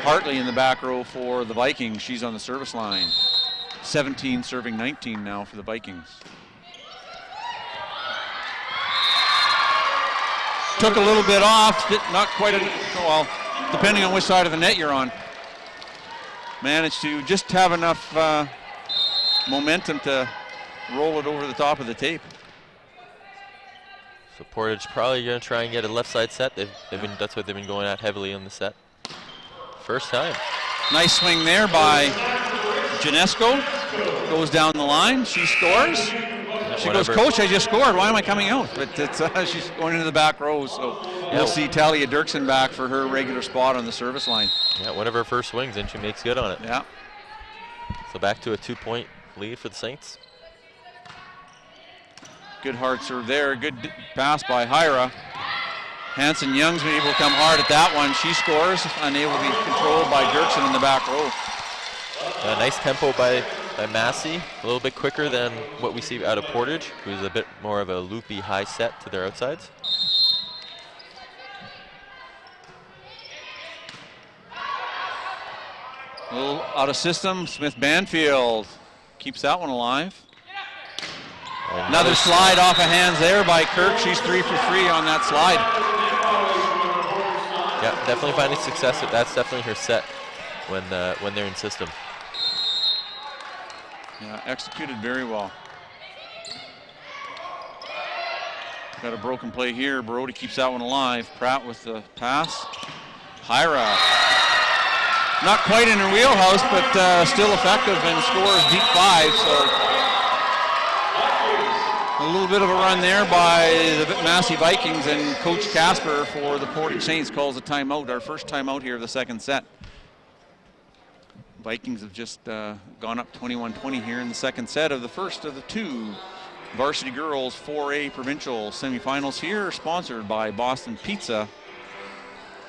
S1: Hartley in the back row for the Vikings. She's on the service line. 17 serving 19 now for the Vikings. Took a little bit off, not quite well, depending on which side of the net you're on. Managed to just have enough momentum to roll it over the top of the tape.
S3: So Portage probably going to try and get a left side set. That's what they've been going at heavily on the set. First time. Nice
S1: swing there by Janesko. Goes down the line. She scores. She goes, Coach, I just scored. Why am I coming out? But it's, she's going into the back row, so we'll see Talia Dirksen back for her regular spot on the service line.
S3: Yeah, one of her first swings, and she makes good on it.
S1: Yeah.
S3: So back to a 2-point lead for the Saints.
S1: Good hard serve there. Good pass by Hyra. Hanson Young's been able to come hard at that one. She scores, unable to be controlled by Dirksen in the back row.
S3: Nice tempo by Massey, a little bit quicker than what we see out of Portage, who's a bit more of a loopy high set to their outsides.
S1: A little out of system. Smith Banfield keeps that one alive. Another slide off of hands there by Kirk. She's 3 for 3 on that slide.
S3: Yeah, definitely finding success. That's definitely her set when they're in system.
S1: Yeah, executed very well. Got a broken play here. Brody keeps that one alive. Pratt with the pass. Hyra. Not quite in her wheelhouse, but still effective and scores deep 5. So a little bit of a run there by the Massey Vikings, and Coach Casper for the Portage Saints calls a timeout. Our first timeout here of the second set. Vikings have just gone up 21-20 here in the second set of the first of the 2 varsity girls 4A provincial semifinals here, sponsored by Boston Pizza,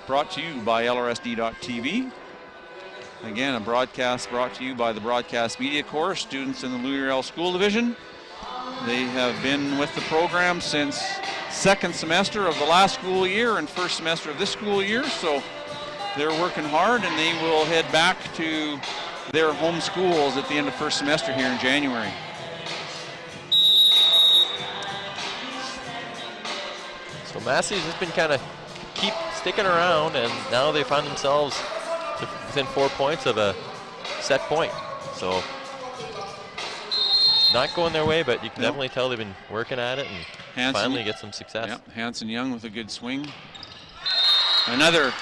S1: brought to you by LRSD.TV. Again, a broadcast brought to you by the Broadcast Media Course, students in the Louis Riel School Division. They have been with the program since second semester of the last school year and first semester of this school year, so they're working hard, and they will head back to their home schools at the end of first semester here in January.
S3: So Massey's just been kind of keep sticking around, and now they find themselves within 4 points of a set point. So not going their way, but you can definitely tell they've been working at it and finally get some success.
S1: Yep, Hanson Young with a good swing. Another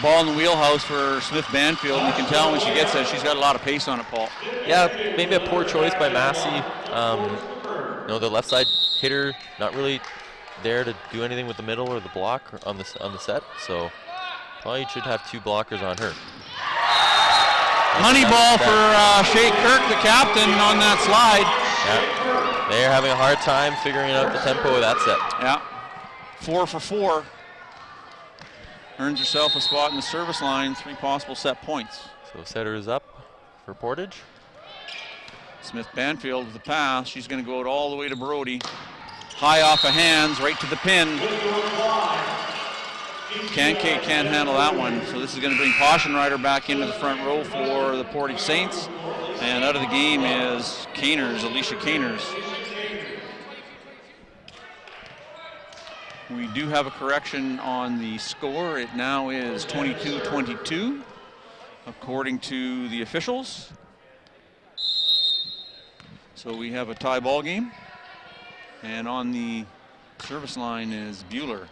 S1: ball in the wheelhouse for Smith Banfield. You can tell when she gets that she's got a lot of pace on it, Paul.
S3: Yeah, maybe a poor choice by Massey. The left side hitter not really there to do anything with the middle or the block on the set, so probably should have 2 blockers on her.
S1: Money ball for Shay Kirk, the captain, on that slide.
S3: Yeah, they're having a hard time figuring out the tempo of that set.
S1: Yeah, 4 for 4. Earns herself a spot in the service line, 3 possible set points.
S3: So setter is up for Portage.
S1: Smith Banfield with the pass. She's going to go out all the way to Brody. High off of hands, right to the pin. Kankay can't handle that one, so this is going to bring Poschenreiter back into the front row for the Portage Saints. And out of the game is Caners, Alicia Caners. We do have a correction on the score. It now is 22-22, according to the officials. So we have a tie ball game. And on the service line is Bueller.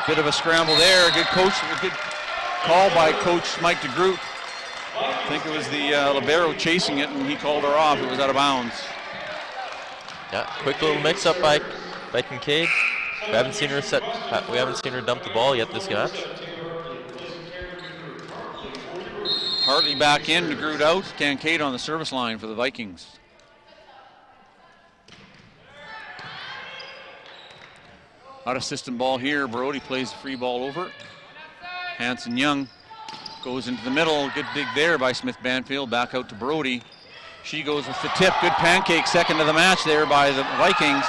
S1: Bit of a scramble there. Good coach, a good call by Coach Mike DeGroot. I think it was the libero chasing it, and he called her off. It was out of bounds.
S3: Yeah, quick little mix-up by Kincaid. We haven't seen her dump the ball yet this match.
S1: Hartley back in, DeGroot out. Kincaid on the service line for the Vikings. Out of system ball here. Brody plays the free ball over. Hanson Young goes into the middle. Good dig there by Smith Banfield. Back out to Brody. She goes with the tip. Good pancake, second of the match there by the Vikings.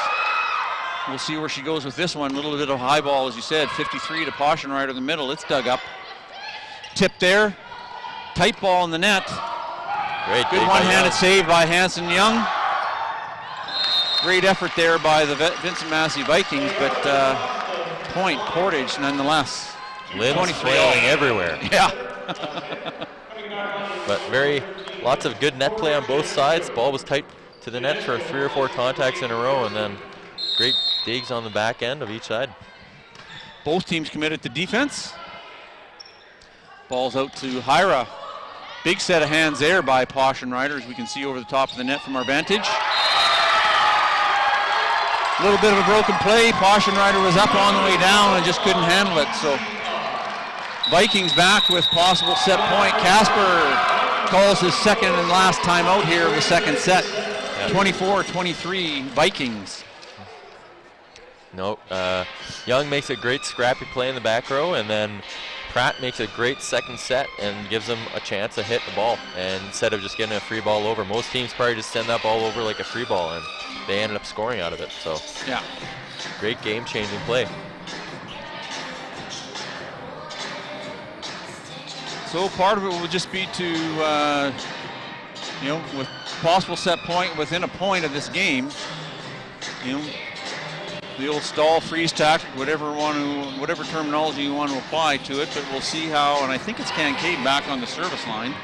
S1: We'll see where she goes with this one. A little bit of high ball, as you said. 53 to Poschenreiter in the middle. It's dug up. Tip there. Tight ball in the net.
S3: Great.
S1: Good one-handed save by Hanson Young. Great effort there by the Vincent Massey Vikings, but point Portage nonetheless.
S3: Limbs flailing everywhere.
S1: Yeah.
S3: But lots of good net play on both sides. Ball was tight to the net for 3 or 4 contacts in a row, and then great digs on the back end of each side.
S1: Both teams committed to defense. Ball's out to Hyra. Big set of hands there by Poschenreiter, as we can see over the top of the net from our vantage. A little bit of a broken play. Poschenreiter was up on the way down and just couldn't handle it. So Vikings back with possible set point. Casper calls his second and last timeout here of the second set. 24-23 Vikings.
S3: No, Young makes a great scrappy play in the back row, and then Pratt makes a great second set and gives them a chance to hit the ball. And instead of just getting a free ball over, most teams probably just send that ball over like a free ball, and they ended up scoring out of it. So
S1: yeah,
S3: great game-changing play.
S1: So part of it will just be to, with possible set point within a point of this game, the old stall freeze tactic, whatever terminology you want to apply to it, but we'll see how, and I think it's Kincaid back on the service line.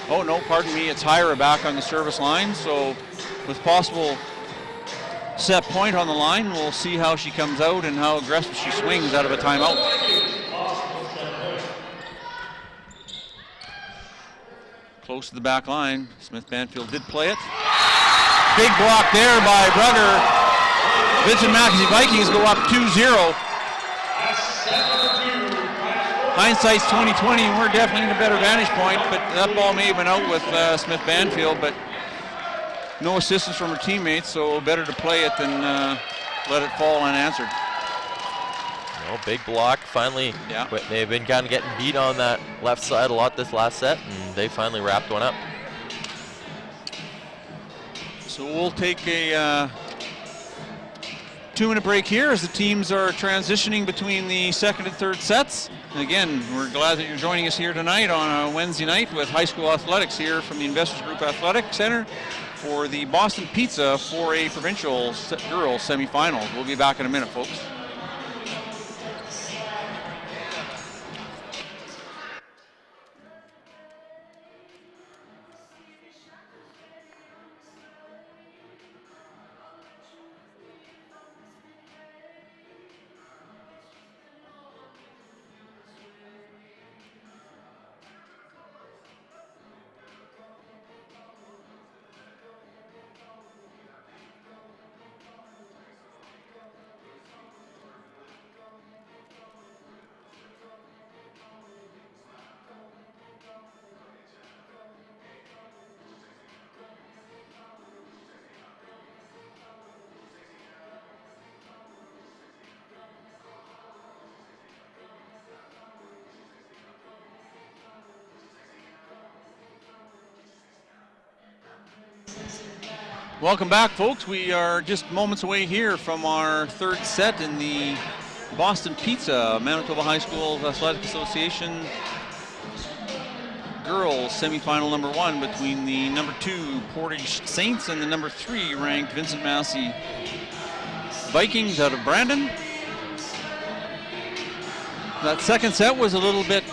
S1: Oh no, pardon me, it's Hyra back on the service line. So with possible set point on the line, we'll see how she comes out and how aggressive she swings out of a timeout. Close to the back line. Smith Banfield did play it. Big block there by Brugger. Vincent Massey Vikings go up 2-0. Hindsight's 20/20, and we're definitely in a better vantage point, but that ball may have been out with Smith Banfield, but no assistance from her teammates, so better to play it than let it fall unanswered.
S3: No, big block, finally.
S1: Yeah.
S3: But they've been kind of getting beat on that left side a lot this last set, and they finally wrapped one up.
S1: So we'll take a 2-minute break here as the teams are transitioning between the second and third sets. And again, we're glad that you're joining us here tonight on a Wednesday night with high school athletics here from the Investors Group Athletic Center for the Boston Pizza 4A Provincial Girls Semifinals. We'll be back in a minute, folks. Welcome back, folks. We are just moments away here from our third set in the Boston Pizza Manitoba High School Athletic Association Girls Semifinal number 1 between the number 2 Portage Saints and the number 3 ranked Vincent Massey Vikings out of Brandon. That second set was a little bit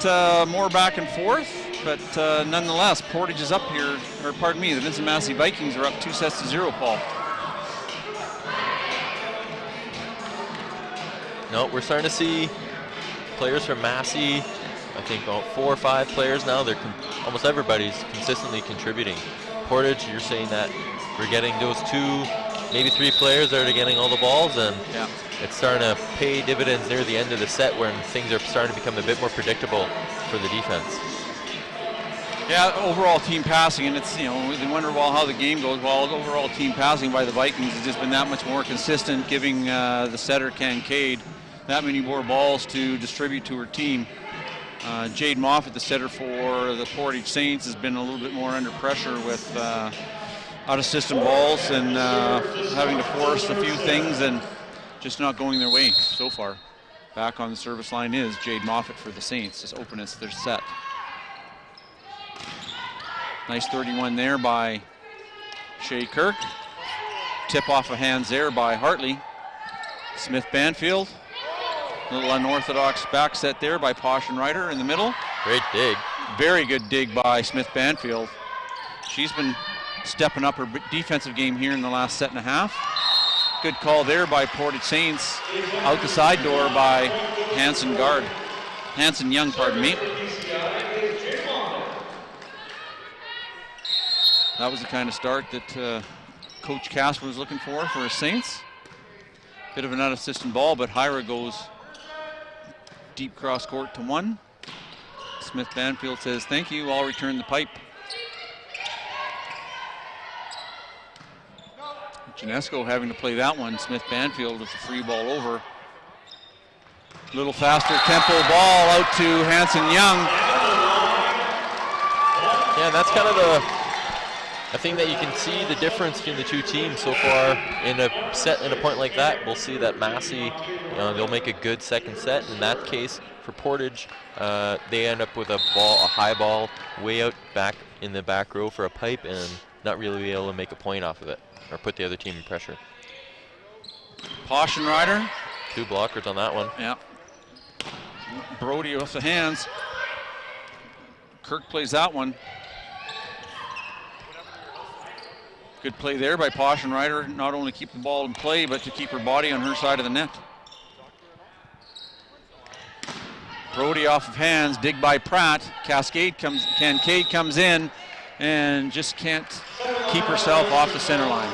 S1: more back and forth, but nonetheless, Portage is up here, or pardon me, the Vincent Massey Vikings are up 2-0, Paul.
S3: No, we're starting to see players from Massey, I think about 4 or 5 players now. They're almost everybody's consistently contributing. Portage, you're saying that we're getting those 2, maybe 3 players that are getting all the balls, and
S1: yeah,
S3: it's starting to pay dividends near the end of the set when things are starting to become a bit more predictable for the defense.
S1: Yeah, overall team passing, and it's, you know, we wonder, well, how the game goes. Well, overall team passing by the Vikings has just been that much more consistent, giving the setter Kincaid that many more balls to distribute to her team. Jade Moffat, the setter for the Portage Saints, has been a little bit more under pressure with out-of-system balls and having to force a few things and just not going their way so far. Back on the service line is Jade Moffat for the Saints, just openness their set. Nice 31 there by Shea Kirk. Tip off of hands there by Hartley. Smith Banfield. A little unorthodox back set there by Posh and Ryder in the middle.
S3: Great dig.
S1: Very good dig by Smith Banfield. She's been stepping up her defensive game here in the last set and a half. Good call there by Portage Saints. Out the side door by Hanson Young, pardon me. That was the kind of start that Coach Casper was looking for his Saints. Bit of an out-of-system ball, but Hyra goes deep cross court to 1. Smith Banfield says, thank you, I'll return the pipe. Janesco having to play that one. Smith Banfield with the free ball over. Little faster tempo ball out to Hanson Young.
S3: Yeah, that's kind of I think that you can see the difference between the 2 teams so far in a set and a point like that. We'll see that Massey, they'll make a good second set. In that case, for Portage, they end up with a high ball, way out back in the back row for a pipe, and not really be able to make a point off of it or put the other team in pressure.
S1: Posh and Ryder.
S3: 2 blockers on that one.
S1: Yeah. Brody off the hands. Kirk plays that one. Good play there by Posh and Ryder, not only keep the ball in play, but to keep her body on her side of the net. Brody off of hands, dig by Pratt. Kincaid comes in and just can't keep herself off the center line.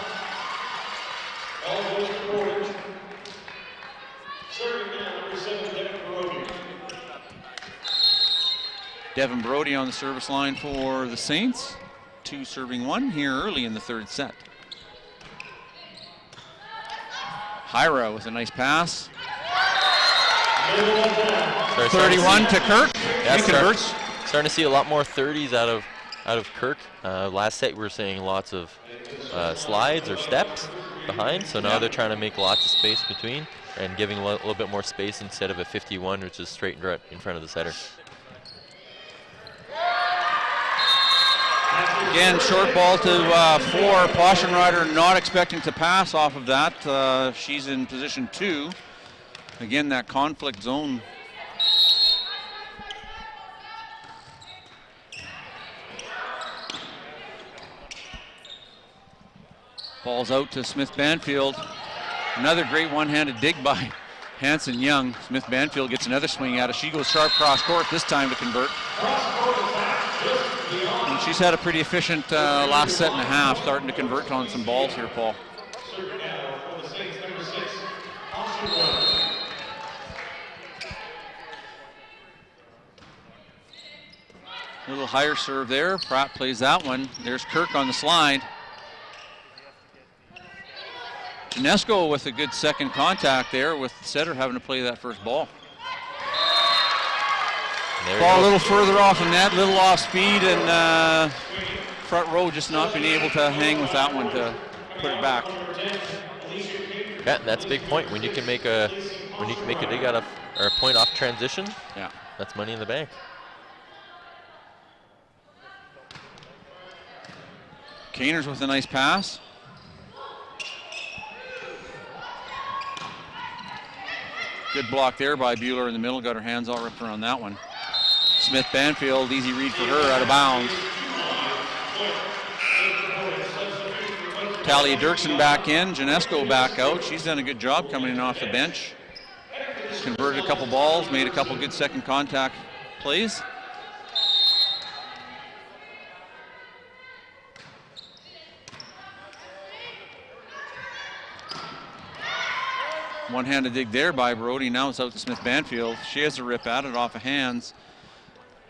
S1: Devin Brody on the service line for the Saints. 2 serving 1 here early in the 3rd set. Hyra with a nice pass. 31 to Kirk.
S3: Yeah,
S1: He converts.
S3: Starting to see a lot more 30s out of Kirk. Last set we were seeing lots of slides or steps behind, so now they're trying to make lots of space between and giving a little bit more space instead of a 51, which is straight in front of the setter.
S1: Again, short ball to 4. Poschenreiter not expecting to pass off of that. She's in position 2. Again, that conflict zone. Ball's out to Smith Banfield. Another great one-handed dig by Hanson Young. Smith Banfield gets another swing at it. She goes sharp cross court this time to convert. And she's had a pretty efficient last set and a half, starting to convert on some balls here, Paul. A little higher serve there. Pratt plays that one. There's Kirk on the slide. Janesco with a good second contact there, with the setter having to play that first ball. Ball a little further off the net, little off speed, and front row just not being able to hang with that one to put it back.
S3: Yeah, that's a big point. When you can make a dig out of, or a point off transition,
S1: yeah,
S3: that's money in the bank.
S1: Kainers with a nice pass. Good block there by Bueller in the middle, got her hands all ripped around that one. Smith Banfield, easy read for her, out of bounds. Talia Dirksen back in, Janesco back out. She's done a good job coming in off the bench. Converted a couple balls, made a couple good second contact plays. One-handed dig there by Brody. Now it's out to Smith Banfield. She has a rip at it off of hands.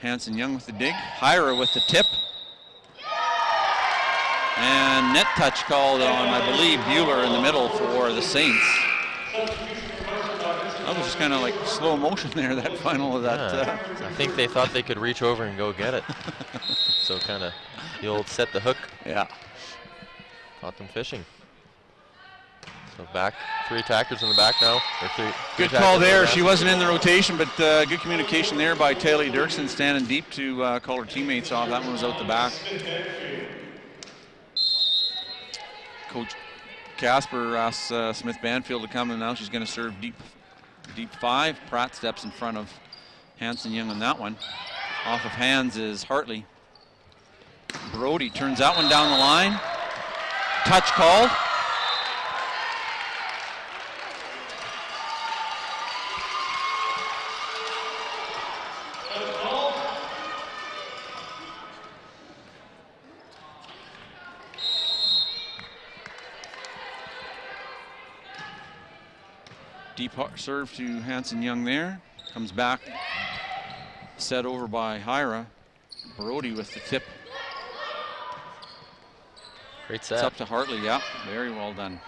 S1: Hanson Young with the dig. Hyra with the tip. And net touch called on, I believe, Bueller in the middle for the Saints. That was just kind of like slow motion there, that final of that.
S3: I think they thought they could reach over and go get it. So kind of the old set the hook.
S1: Yeah.
S3: Caught them fishing. So back, 3 attackers in the back now.
S1: Good call there. She wasn't in the rotation, but good communication there by Talia Dirksen, standing deep to call her teammates off. That one was out the back. Coach Casper asks Smith Banfield to come, and now she's going to serve deep 5. Pratt steps in front of Hanson Young on that one. Off of hands is Hartley. Brody turns that one down the line. Touch called. Deep serve to Hanson Young there. Comes back, set over by Hyra. Brody with the tip.
S3: Great set.
S1: It's up to Hartley, yeah, very well done.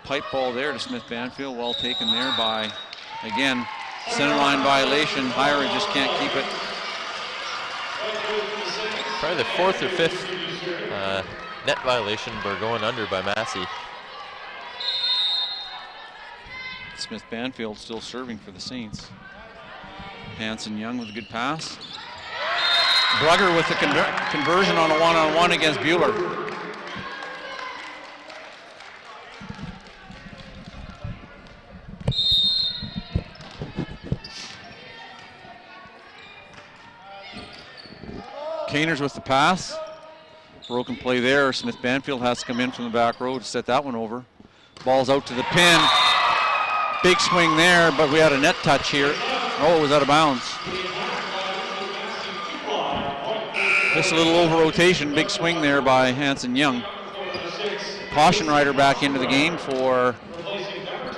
S1: Pipe ball there to Smith Banfield, well taken there by, again, center line violation. Hyra just can't keep it.
S3: Probably the 4th or 5th net violation we're going under by Massey.
S1: Smith Banfield still serving for the Saints. Hanson Young with a good pass. Brugger with the conversion on a one-on-one against Bueller. Kainers with the pass. Broken play there. Smith Banfield has to come in from the back row to set that one over. Ball's out to the pin. Big swing there, but we had a net touch here. Oh, it was out of bounds. Just a little over rotation. Big swing there by Hanson Young. Caution rider back into the game for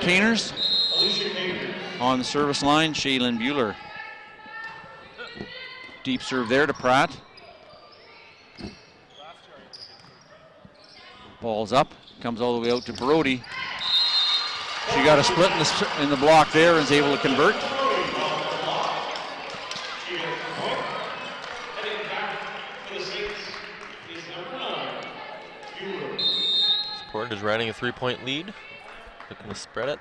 S1: Caners. On the service line, Shaylin Bueller. Deep serve there to Pratt. Ball's up, comes all the way out to Brody. She got a split in the block there and is able to convert.
S3: Portage is riding a 3-point lead, looking to spread it.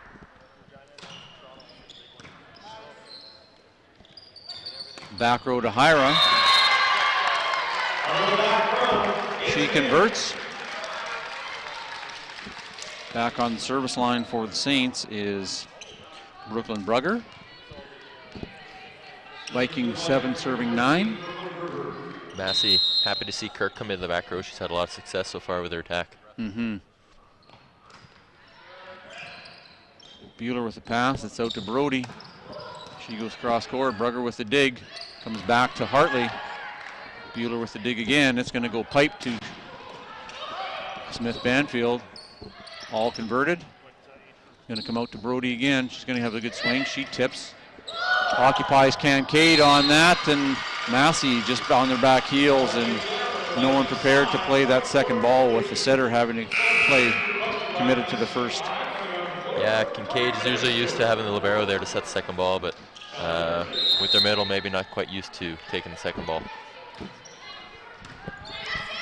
S1: Back row to Hyra. She converts. Back on the service line for the Saints is Brooklyn Brugger. Vikings 7 serving 9.
S3: Massey, happy to see Kirk come in the back row. She's had a lot of success so far with her attack.
S1: Bueller with the pass. It's out to Brody. She goes cross court. Brugger with the dig. Comes back to Hartley. Bueller with the dig again. It's going to go pipe to Smith Banfield. All converted. Going to come out to Brody again. She's going to have a good swing. She tips. Occupies Kincaid on that, and Massey just on their back heels, and no one prepared to play that second ball with the setter having to play committed to the first.
S3: Yeah, Kincaid is usually used to having the libero there to set the second ball, but with their middle, maybe not quite used to taking the second ball.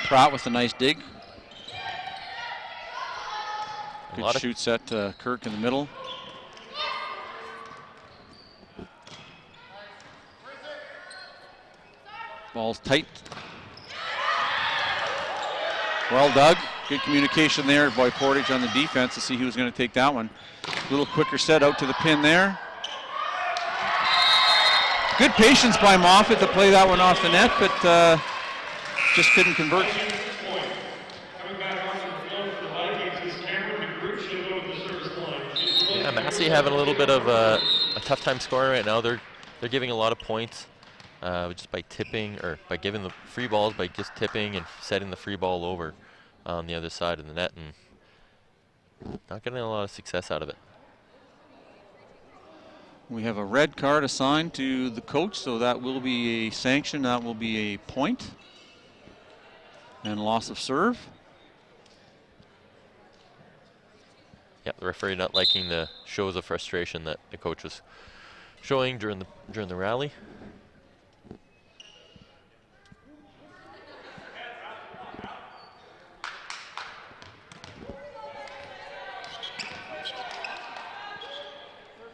S1: Pratt with a nice dig. Good shoot set to Kirk in the middle. Ball's tight. Well dug. Good communication there by Portage on the defense to see who was going to take that one. A little quicker set out to the pin there. Good patience by Moffat to play that one off the net, but just couldn't convert.
S3: Yeah, Massey having a little bit of a tough time scoring right now. They're giving a lot of points just by tipping, or by giving the free balls, by just tipping and setting the free ball over on the other side of the net, and not getting a lot of success out of it.
S1: We have a red card assigned to the coach, so that will be a sanction. That will be a point and loss of serve.
S3: Yeah, the referee not liking the shows of frustration that the coach was showing during the rally.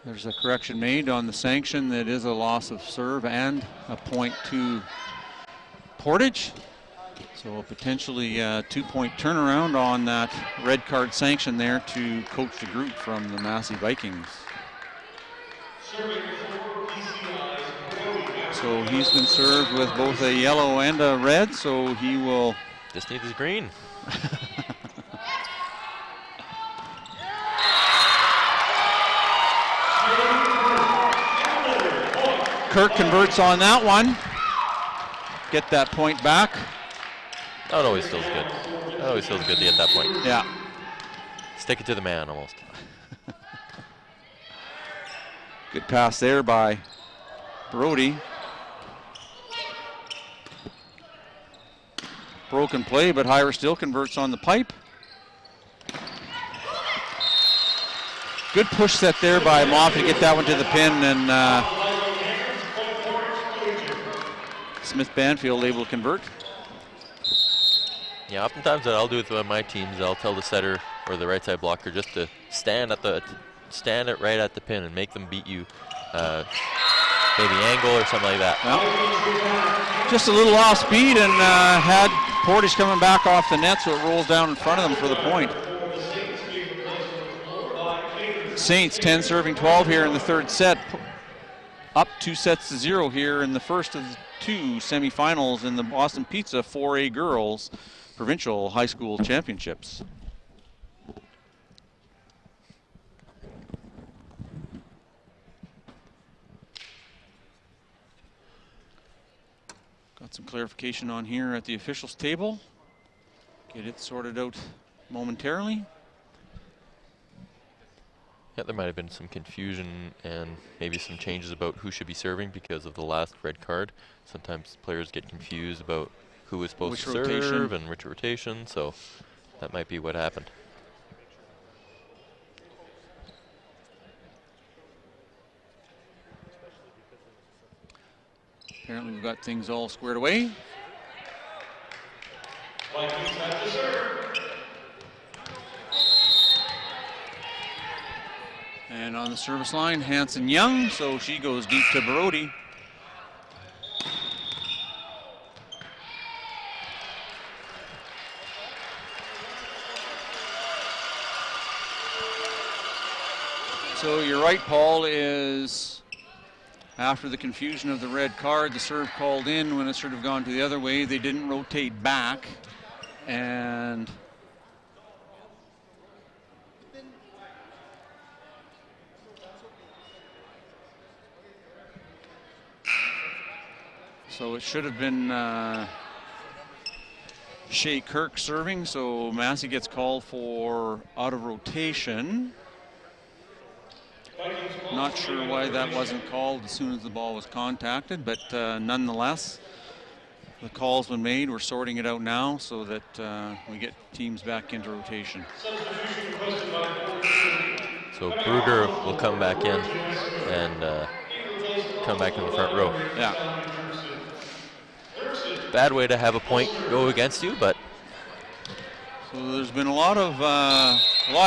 S1: There's a correction made on the sanction. That is a loss of serve and a point to Portage. So a potentially 2-point turnaround on that red card sanction there to Coach DeGroot from the Massey Vikings. So he's been served with both a yellow and a red, so he will...
S3: Just need his green.
S1: Kirk converts on that one. Get that point back.
S3: That always feels good. That always feels good to get that point.
S1: Yeah.
S3: Stick it to the man almost.
S1: Good pass there by Brody. Broken play, but Hyra still converts on the pipe. Good push set there by Moffat to get that one to the pin, and Smith Banfield able to convert.
S3: Yeah, oftentimes what I'll do with my teams, I'll tell the setter or the right side blocker just to stand it right at the pin and make them beat you, maybe angle or something like that.
S1: Well, just a little off speed, and had Portage coming back off the net, so it rolls down in front of them for the point. Saints 10 serving 12 here in the third set, up 2-0 here in the first of the two semifinals in the Boston Pizza 4A girls provincial high school championships. Got some clarification on here at the officials table. Get it sorted out momentarily.
S3: Yeah, there might have been some confusion and maybe some changes about who should be serving because of the last red card. Sometimes players get confused about who was supposed to serve and which rotation, so that might be what happened.
S1: Apparently we've got things all squared away.
S2: Vikings have to serve.
S1: And on the service line, Hanson Young, so she goes deep to Brody. So you're right, Paul, is after the confusion of the red card, the serve called in when it should have gone to the other way. They didn't rotate back, and so it should have been Shea Kirk serving, so Massey gets called for out of rotation. Not sure why that wasn't called as soon as the ball was contacted, but nonetheless, the call's been made. We're sorting it out now so that we get teams back into rotation.
S3: So Brugger will come back in and come back in the front row.
S1: Yeah.
S3: Bad way to have a point go against you, but
S1: So there's been a lot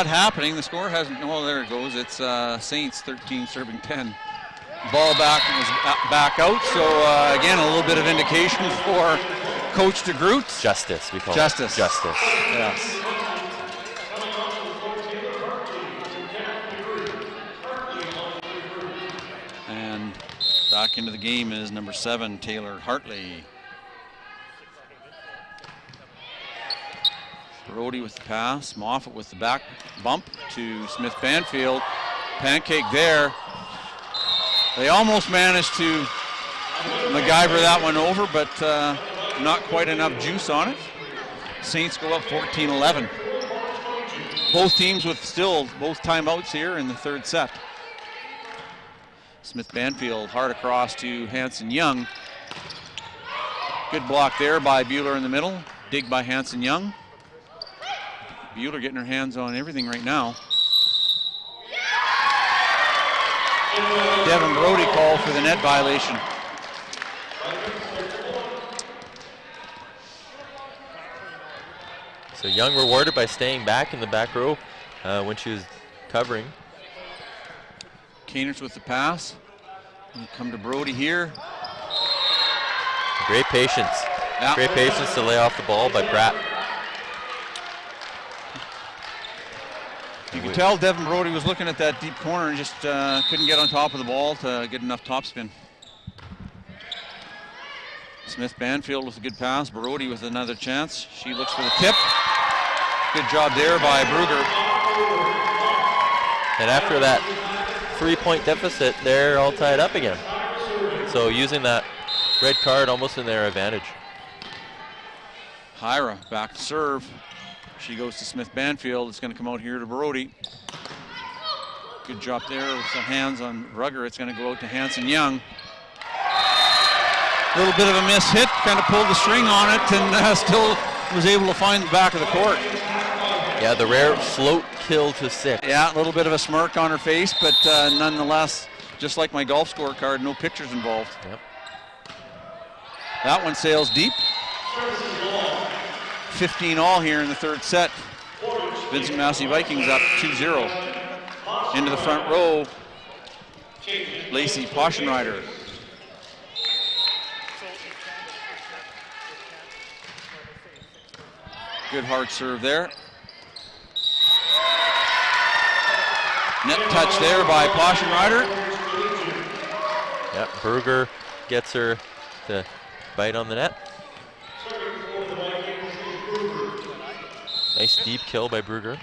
S1: happening. The score hasn't. Oh, there it goes. It's Saints 13 serving 10. Ball back out. So again, a little bit of indication for Coach DeGroot.
S3: justice, we call
S1: Justice.
S3: it. Justice.
S1: Yes. And back into the game is number 7, Taylor Hartley. Brody with the pass, Moffat with the back bump to Smith Banfield. Pancake there. They almost managed to MacGyver that one over, but not quite enough juice on it. Saints go up 14-11. Both teams with still both timeouts here in the third set. Smith Banfield hard across to Hanson Young. Good block there by Bueller in the middle. Dig by Hanson Young. Bueller getting her hands on everything right now. Devin Brody called for the net violation.
S3: So Young rewarded by staying back in the back row when she was covering.
S1: Kanertz with the pass. We'll come to Brody here.
S3: Great patience.
S1: Yeah.
S3: Great patience to lay off the ball by Pratt.
S1: You can tell Devin Brody was looking at that deep corner and just couldn't get on top of the ball to get enough topspin. Smith Banfield with a good pass. Brody with another chance. She looks for the tip. Good job there by Brugger.
S3: And after that 3-point deficit, they're all tied up again. So using that red card almost in their advantage.
S1: Hyra back to serve. She goes to Smith Banfield. It's going to come out here to Brody. Good job there with the hands on Brugger. It's going to go out to Hanson Young. A little bit of a miss hit, kind of pulled the string on it and still was able to find the back of the court.
S3: Yeah, the rare float kill to 6.
S1: Yeah, a little bit of a smirk on her face, but nonetheless, just like my golf scorecard, no pictures involved.
S3: Yep.
S1: That one sails deep. 15 all here in the third set. Vincent Massey Vikings up 2-0. Into the front row, Lacey Poschenrider. Good hard serve there. Net touch there by Poschenrider.
S3: Yep, Brugger gets her to bite on the net. Nice deep kill by Brugger.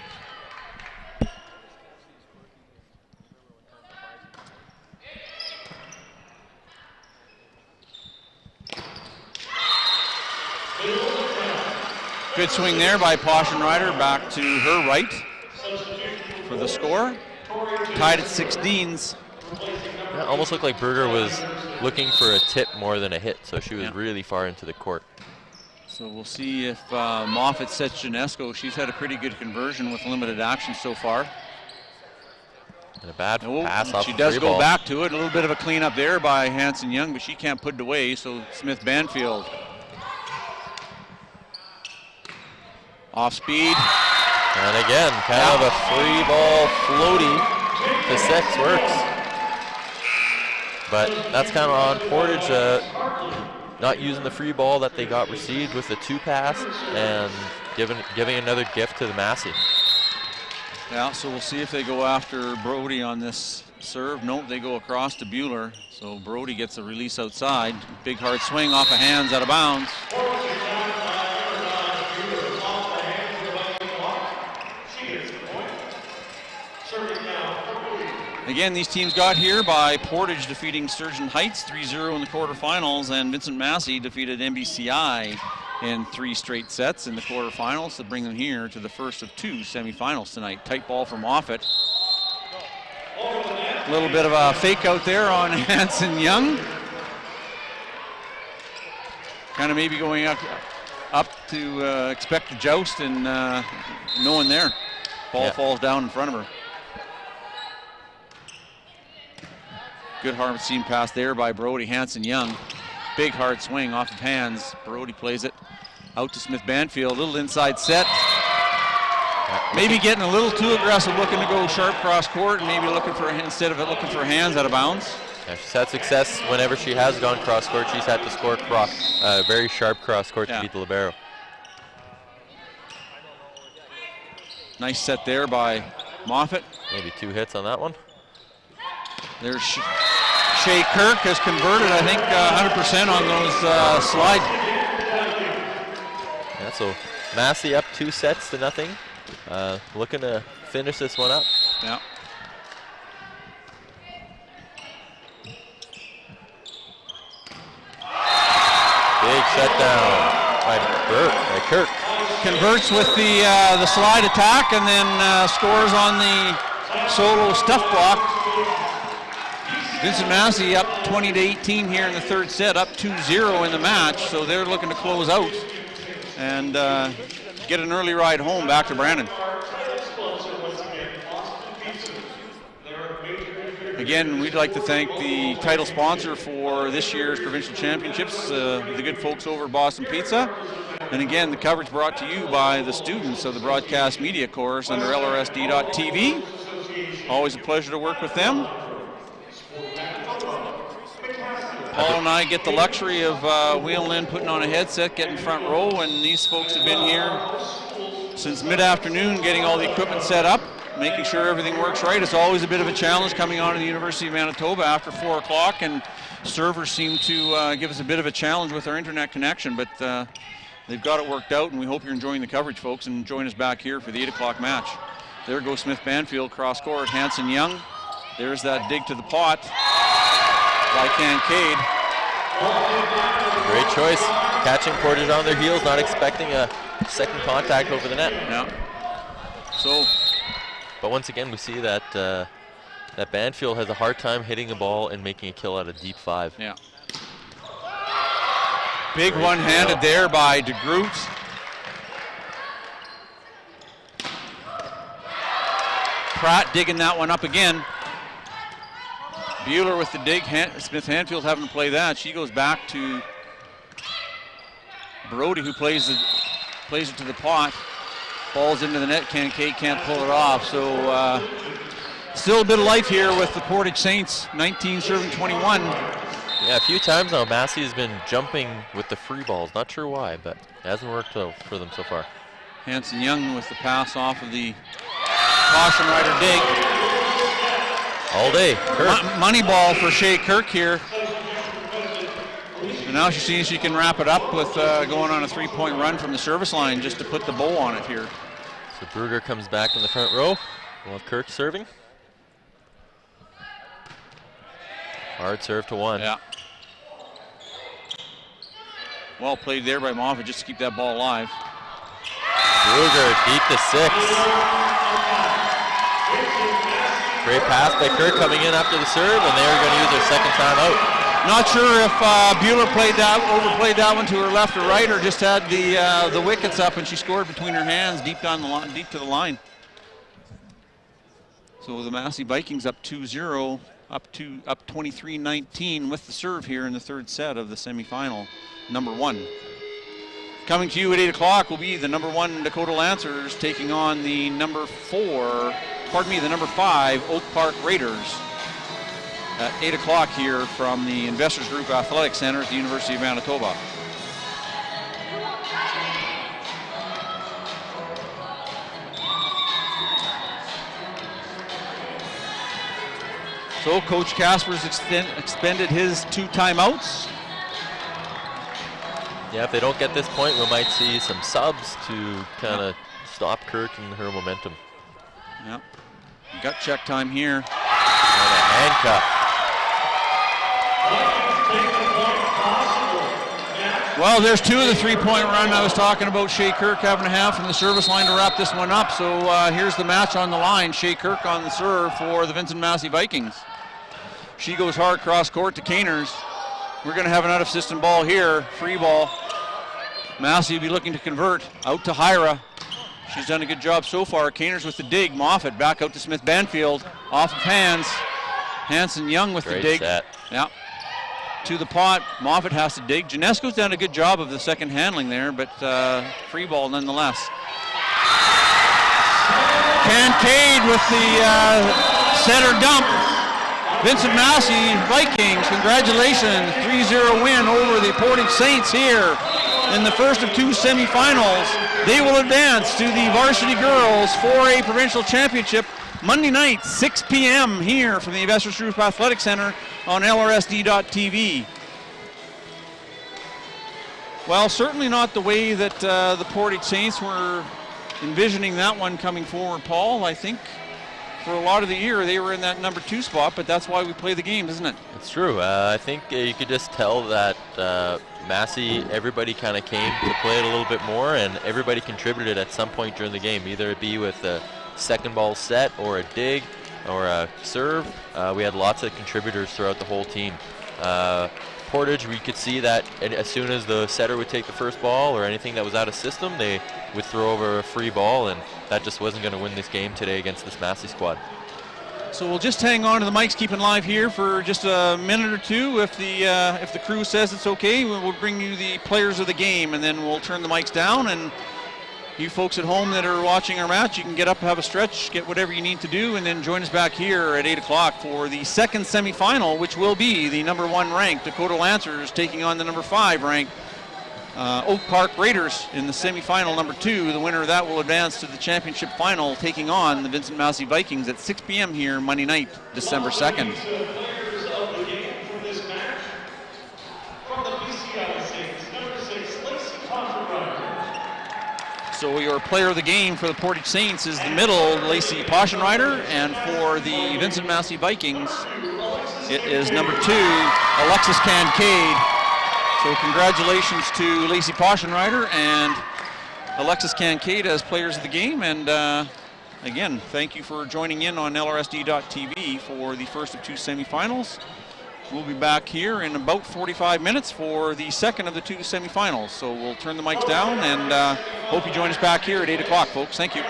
S1: Good swing there by Poschenreiter, back to her right for the score. Tied at 16s.
S3: Yeah, almost looked like Brugger was looking for a tip more than a hit, so she was really far into the court.
S1: So we'll see if Moffat sets Janesco. She's had a pretty good conversion with limited action so far.
S3: And a bad pass off
S1: She
S3: the
S1: does
S3: free
S1: go
S3: ball.
S1: back to it. A little bit of a cleanup there by Hanson Young, but she can't put it away, so Smith Banfield. Off speed.
S3: And again, kind of a free ball floaty to 6 works. But that's kind of on Portage, not using the free ball that they got received with the 2 pass and giving another gift to the Massey.
S1: Yeah, so we'll see if they go after Brody on this serve. Nope, they go across to Bueller. So Brody gets a release outside. Big hard swing off of hands, out of bounds. Again, these teams got here by Portage defeating Sturgeon Heights 3-0 in the quarterfinals, and Vincent Massey defeated MBCI in 3 straight sets in the quarterfinals to bring them here to the first of 2 semifinals tonight. Tight ball from Moffat. A little bit of a fake out there on Hanson Young. Kind of maybe going up to expect a joust, and no one there. Ball falls down in front of her. Good hard seam pass there by Brody. Hanson Young. Big hard swing off of hands. Brody plays it out to Smith Banfield. Little inside set. Maybe getting a little too aggressive, looking to go sharp cross court, and maybe looking for, instead of it, looking for hands out of bounds.
S3: Yeah, she's had success whenever she has gone cross court. She's had to score very sharp cross court to beat the libero.
S1: Nice set there by Moffat.
S3: Maybe 2 hits on that one.
S1: There's Shea Kirk has converted, I think, 100% on those slides.
S3: Yeah, so Massey up 2 sets to nothing. Looking to finish this one up.
S1: Yeah.
S3: Big shutdown by Kirk.
S1: Converts with the slide attack, and then scores on the solo stuff block. Vincent Massey up 20-18 here in the 3rd set, up 2-0 in the match, so they're looking to close out and get an early ride home back to Brandon. Again, we'd like to thank the title sponsor for this year's provincial championships, the good folks over at Boston Pizza. And again, the coverage brought to you by the students of the broadcast media course under LRSD.TV. Always a pleasure to work with them. Paul and I get the luxury of wheeling in, putting on a headset, getting front row, and these folks have been here since mid-afternoon getting all the equipment set up, making sure everything works right. It's always a bit of a challenge coming on to the University of Manitoba after 4 o'clock, and servers seem to give us a bit of a challenge with our internet connection, but they've got it worked out, and we hope you're enjoying the coverage, folks, and join us back here for the 8 o'clock match. There goes Smith Banfield, cross court. Hanson Young. There's that dig to the pot by Kincaid.
S3: Great choice. Catching Portage on their heels, not expecting a second contact over the net.
S1: Yeah. So,
S3: but once again, we see that that Banfield has a hard time hitting the ball and making a kill out of deep 5.
S1: Yeah. Big one-handed there by DeGroot. Pratt digging that one up again. Bueller with the dig. Smith Hanfield having to play that. She goes back to Brody, who plays it to the pot. Falls into the net. Kincaid can't pull it off. So still a bit of life here with the Portage Saints. 19 serving 21.
S3: Yeah, a few times now Massey has been jumping with the free balls. Not sure why, but it hasn't worked out for them so far.
S1: Hanson Young with the pass off of the Poschenreiter dig.
S3: All day.
S1: Money ball for Shea Kirk here. And now she sees she can wrap it up with going on a 3-point run from the service line just to put the bow on it here.
S3: So Brugger comes back in the front row. We'll have Kirk serving. Hard serve to one.
S1: Yeah. Well played there by Moffat just to keep that ball alive.
S3: Brugger deep to 6. Great pass by Kirk coming in after the serve, and they're going to use their second timeout.
S1: Not sure if Bueller overplayed that one to her left or right, or just had the wickets up and she scored between her hands deep down the line, deep to the line. So the Massey Vikings up 2-0, up 23-19 with the serve here in the third set of the semifinal, number 1. Coming to you at 8 o'clock will be the number 1 Dakota Lancers taking on the number 5 Oak Park Raiders at 8 o'clock here from the Investors Group Athletic Center at the University of Manitoba. So Coach Casper's expended his 2 timeouts.
S3: Yeah, if they don't get this point, we might see some subs to kind of stop Kirk and her momentum.
S1: Yep. Gut check time here.
S3: And a handcuff.
S1: Well, there's 2 of the 3-point run I was talking about. Shea Kirk having a half from the service line to wrap this one up. So here's the match on the line. Shea Kirk on the serve for the Vincent Massey Vikings. She goes hard cross court to Caners. We're going to have an out-of-system ball here, free ball. Massey will be looking to convert out to Hyra. She's done a good job so far. Caners with the dig. Moffat back out to Smith Banfield. Off of hands. Hanson Young with the dig.
S3: Set.
S1: Yeah. To the pot. Moffat has to dig. Janesco's done a good job of the second handling there, but free ball nonetheless. Kincaid with the center dump. Vincent Massey Vikings, congratulations, 3-0 win over the Portage Saints here in the first of 2 semifinals. They will advance to the Varsity Girls 4A Provincial Championship Monday night, 6 p.m. here from the Investors Group Athletic Center on LRSD.TV. Well, certainly not the way that the Portage Saints were envisioning that one coming forward, Paul. I think for a lot of the year they were in that number 2 spot, but that's why we play the game, isn't it?
S3: It's true. I think you could just tell that Massey, everybody kind of came to play it a little bit more, and everybody contributed at some point during the game, either it be with a second ball set or a dig or a serve. We had lots of contributors throughout the whole team. Portage, we could see that as soon as the setter would take the first ball or anything that was out of system, they would throw over a free ball, and that just wasn't going to win this game today against this Massey squad.
S1: So we'll just hang on to the mics, keeping live here for just a minute or 2. If the crew says it's okay, we'll bring you the players of the game, and then we'll turn the mics down. And you folks at home that are watching our match, you can get up, have a stretch, get whatever you need to do, and then join us back here at 8 o'clock for the second semifinal, which will be the number 1 ranked Dakota Lancers taking on the number 5 ranked Oak Park Raiders in the semifinal number 2. The winner of that will advance to the championship final, taking on the Vincent Massey Vikings at 6 p.m. here Monday night, December 2nd. So your player of the game for the Portage Saints is the middle, Lacey Poschenrider, and for the Vincent Massey Vikings, it is number 2, Alexis Kincaid. So congratulations to Lacey Poschenrider and Alexis Kincaid as players of the game. And again, thank you for joining in on LRSD.TV for the first of 2 semifinals. We'll be back here in about 45 minutes for the second of the 2 semifinals. So we'll turn the mics down and hope you join us back here at 8 o'clock, folks. Thank you.